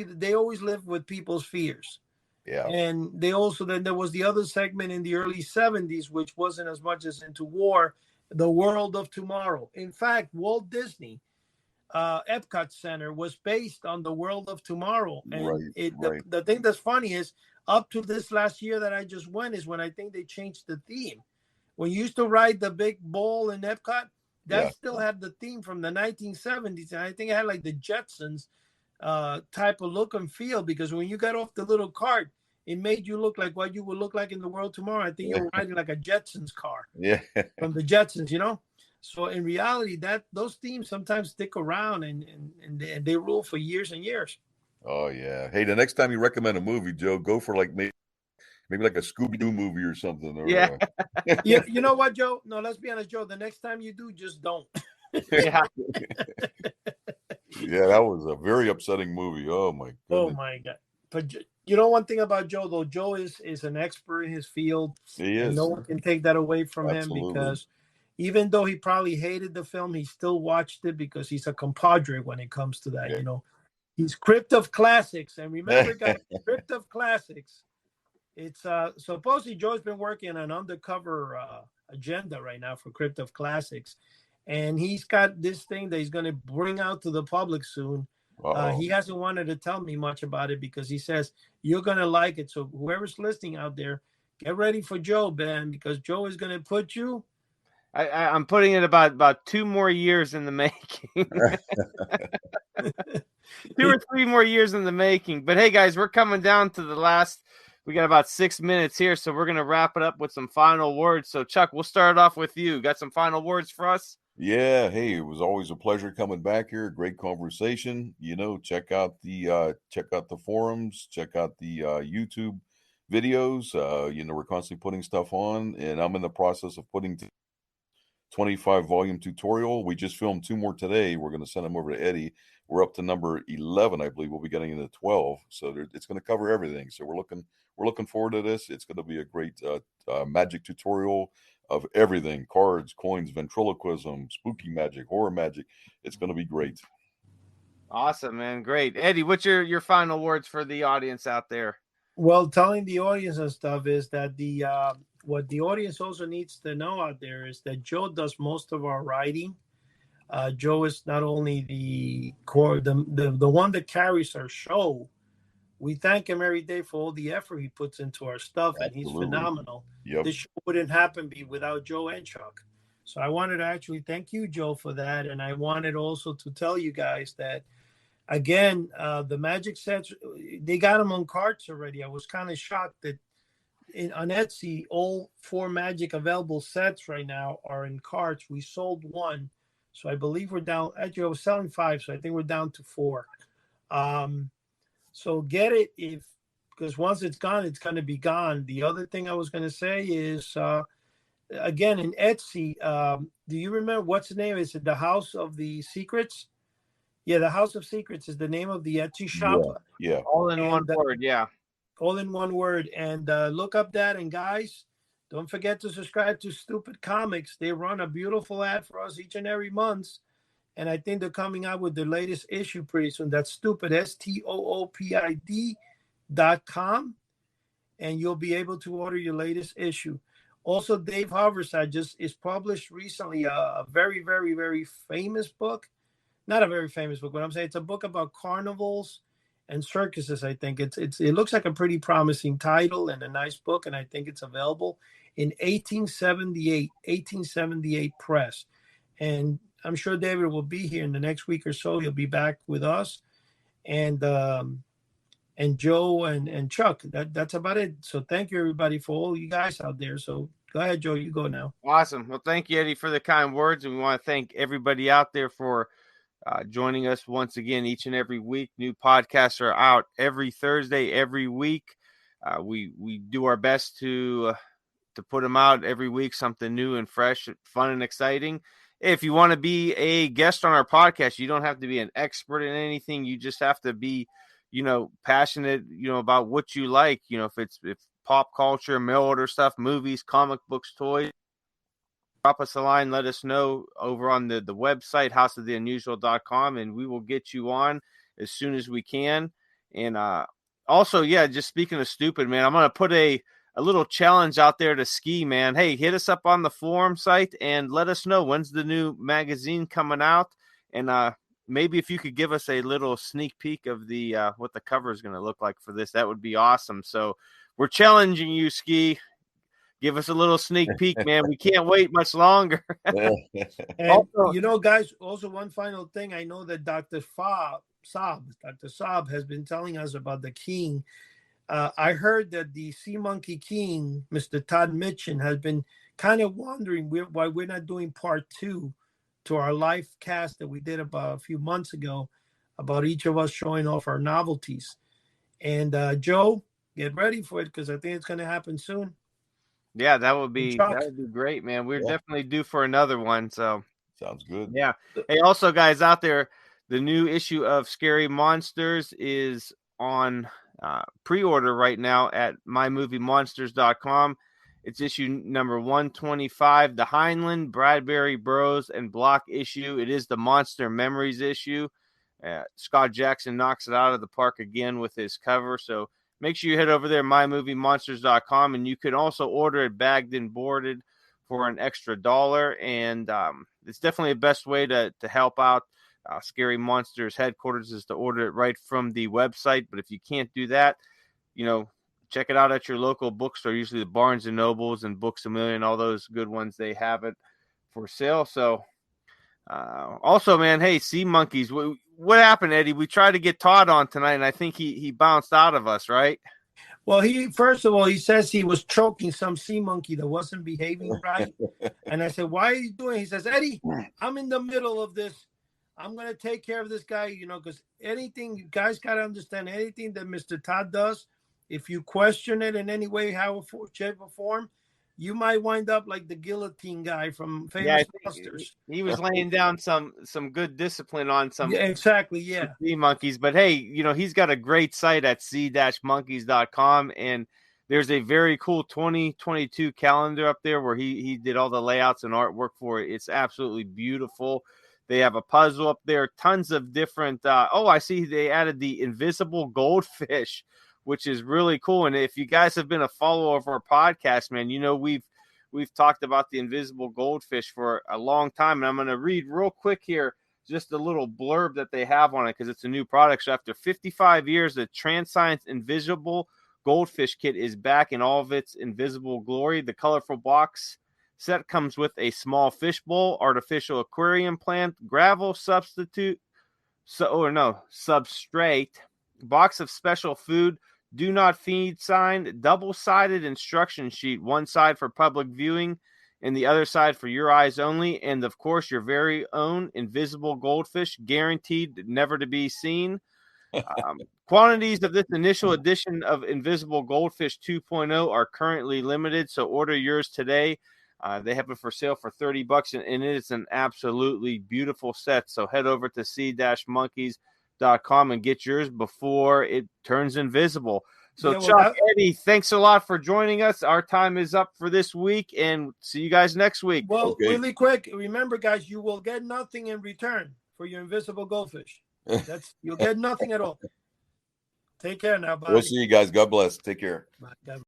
lived with people's fears. Yeah. And they also, then there was the other segment in the early 70s, which wasn't as much as into war, the World of Tomorrow. In fact, Walt Disney Epcot Center was based on the World of Tomorrow. And Right. Right. the thing that's funny is, up to this last year that I just went is when I think they changed the theme. When you used to ride the big ball in Epcot, that Yeah. still had the theme from the 1970s. And I think it had like the Jetsons type of look and feel, because when you got off the little cart, it made you look like what you would look like in the world tomorrow. I think you were riding like a Jetsons car Yeah. from the Jetsons. So in reality, that those themes sometimes stick around and they rule for years and years. Oh yeah. Hey, the next time you recommend a movie, Joe, go for like maybe like a Scooby-Doo movie or something. Yeah. Or You know what, Joe? No, let's be honest, Joe. The next time you do, just don't. Yeah. Yeah, that was a very upsetting movie. Oh my Oh goodness. my God. But you know one thing about Joe, though, Joe is an expert in his field, He and is. no one can take that away from him, Absolutely. because even though he probably hated the film, he still watched it because he's a compadre when it comes to that. Yeah. He's Crypt of Classics, and remember, guys, Crypt of Classics. It's supposedly Joe's been working on an undercover agenda right now for Crypt of Classics, and he's got this thing that he's going to bring out to the public soon. He hasn't wanted to tell me much about it because he says you're going to like it. So whoever's listening out there, get ready for Joe, Ben, because Joe is going to put you. I'm putting it about 2 more years in the making. 2 or 3 more years in the making. But hey, guys, we're coming down to the last. We got about 6 minutes here, so we're going to wrap it up with some final words. So, Chuck, we'll start off with you. Got some final words for us? Yeah, hey, it was always a pleasure coming back here. Great conversation. Check out the forums, check out the YouTube videos. We're constantly putting stuff on, and I'm in the process of putting 25 volume tutorial. We just filmed 2 more today. We're going to send them over to Eddie. We're up to number 11, I believe. We'll be getting into 12, so it's going to cover everything. So we're looking forward to this. It's going to be a great magic tutorial of everything: cards, coins, ventriloquism, spooky magic, horror magic. It's going to be great. Awesome, man. Great. Eddie, what's your final words for the audience out there? Well, telling the audience and stuff is that what the audience also needs to know out there is that Joe does most of our writing. Joe is not only the core, the one that carries our show. We thank him every day for all the effort he puts into our stuff, and he's Absolutely. phenomenal. Yep. This show wouldn't happen without Joe and Chuck. So I wanted to actually thank you, Joe, for that, and I wanted also to tell you guys that, again, the magic sets, they got them on carts already. I was kind of shocked that on Etsy, all 4 magic available sets right now are in carts. We sold 1, so I believe we're down. Actually, I was selling 5, so I think we're down to 4. So get it, because once it's gone, it's going to be gone. The other thing I was going to say is, again, in Etsy, do you remember what's the name? Is it the House of the Secrets? Yeah, the House of Secrets is the name of the Etsy shop. Yeah. All in one word. Yeah. All in one word. And look up that. And guys, don't forget to subscribe to Stupid Comics. They run a beautiful ad for us each and every month. And I think they're coming out with the latest issue pretty soon. That's Stupid, STOOPID.com. And you'll be able to order your latest issue. Also, Dave Haverside just is published recently a very, very, very famous book. Not a very famous book, but I'm saying it's a book about carnivals and circuses. I think it looks like a pretty promising title and a nice book, and I think it's available in 1878 press. And I'm sure David will be here in the next week or so. He'll be back with us, and Joe and Chuck. That's about it. So thank you everybody for all you guys out there. So go ahead, Joe. You go now. Awesome. Well, thank you, Eddie, for the kind words, and we want to thank everybody out there for joining us once again each and every week. New podcasts are out every Thursday, every week. We do our best to put them out every week, something new and fresh, fun and exciting. If you want to be a guest on our podcast, you don't have to be an expert in anything. You just have to be, passionate, about what you like. If pop culture, mail order stuff, movies, comic books, toys. Drop us a line, let us know over on the website, houseoftheunusual.com, and we will get you on as soon as we can. And also, just speaking of stupid, man, I'm going to put a little challenge out there to Ski, man. Hey, hit us up on the forum site and let us know when's the new magazine coming out. And maybe if you could give us a little sneak peek of the what the cover is going to look like for this, that would be awesome. So we're challenging you, Ski. Give us a little sneak peek, man. We can't wait much longer. And, also, guys, also one final thing. I know that Dr. Saab has been telling us about the king. I heard that the Sea Monkey King, Mr. Todd Mitchin, has been kind of wondering why we're not doing part 2 to our live cast that we did about a few months ago about each of us showing off our novelties. And Joe, get ready for it because I think it's going to happen soon. Yeah, that would be great, man. We're definitely due for another one. So sounds good. Yeah. Hey, also, guys out there, the new issue of Scary Monsters is on pre-order right now at mymoviemonsters.com. It's issue number 125, the Heinlein, Bradbury Bros, and Block issue. It is the Monster Memories issue. Scott Jackson knocks it out of the park again with his cover. So make sure you head over there, mymoviemonsters.com, and you can also order it bagged and boarded for an extra $1. And it's definitely the best way to help out Scary Monsters headquarters is to order it right from the website. But if you can't do that, check it out at your local bookstore. Usually the Barnes & Nobles and Books A Million, all those good ones, they have it for sale. So also, man, hey, Sea Monkeys, what happened, Eddie? We tried to get Todd on tonight, and I think he bounced out of us, right? Well, first of all, he says he was choking some sea monkey that wasn't behaving right. And I said, why are you doing it? He says, Eddie, I'm in the middle of this. I'm going to take care of this guy, because anything, you guys got to understand, anything that Mr. Todd does, if you question it in any way, shape, or form, you might wind up like the guillotine guy from Famous Monsters. He was laying down some good discipline on some sea monkeys. But hey, he's got a great site at sea-monkeys.com, and there's a very cool 2022 calendar up there where he did all the layouts and artwork for it. It's absolutely beautiful. They have a puzzle up there, tons of different. I see they added the invisible goldfish, which is really cool. And if you guys have been a follower of our podcast, man, we've talked about the invisible goldfish for a long time. And I'm going to read real quick here just a little blurb that they have on it because it's a new product. So after 55 years, the Transcience Invisible Goldfish Kit is back in all of its invisible glory. The colorful box set comes with a small fish bowl, artificial aquarium plant, gravel substrate, box of special food, do not feed sign, double-sided instruction sheet, one side for public viewing and the other side for your eyes only, and of course your very own invisible goldfish, guaranteed never to be seen. Quantities of this initial edition of Invisible Goldfish 2.0 are currently limited, so order yours today. They have it for sale for $30, and it is an absolutely beautiful set. So head over to sea-monkeys.com and get yours before it turns invisible. So, yeah, Chuck, Eddie, thanks a lot for joining us. Our time is up for this week, and see you guys next week. Well, really quick, remember, guys, you will get nothing in return for your invisible goldfish. You'll get nothing at all. Take care now. Bye. We'll see you guys. God bless. Take care. Bye.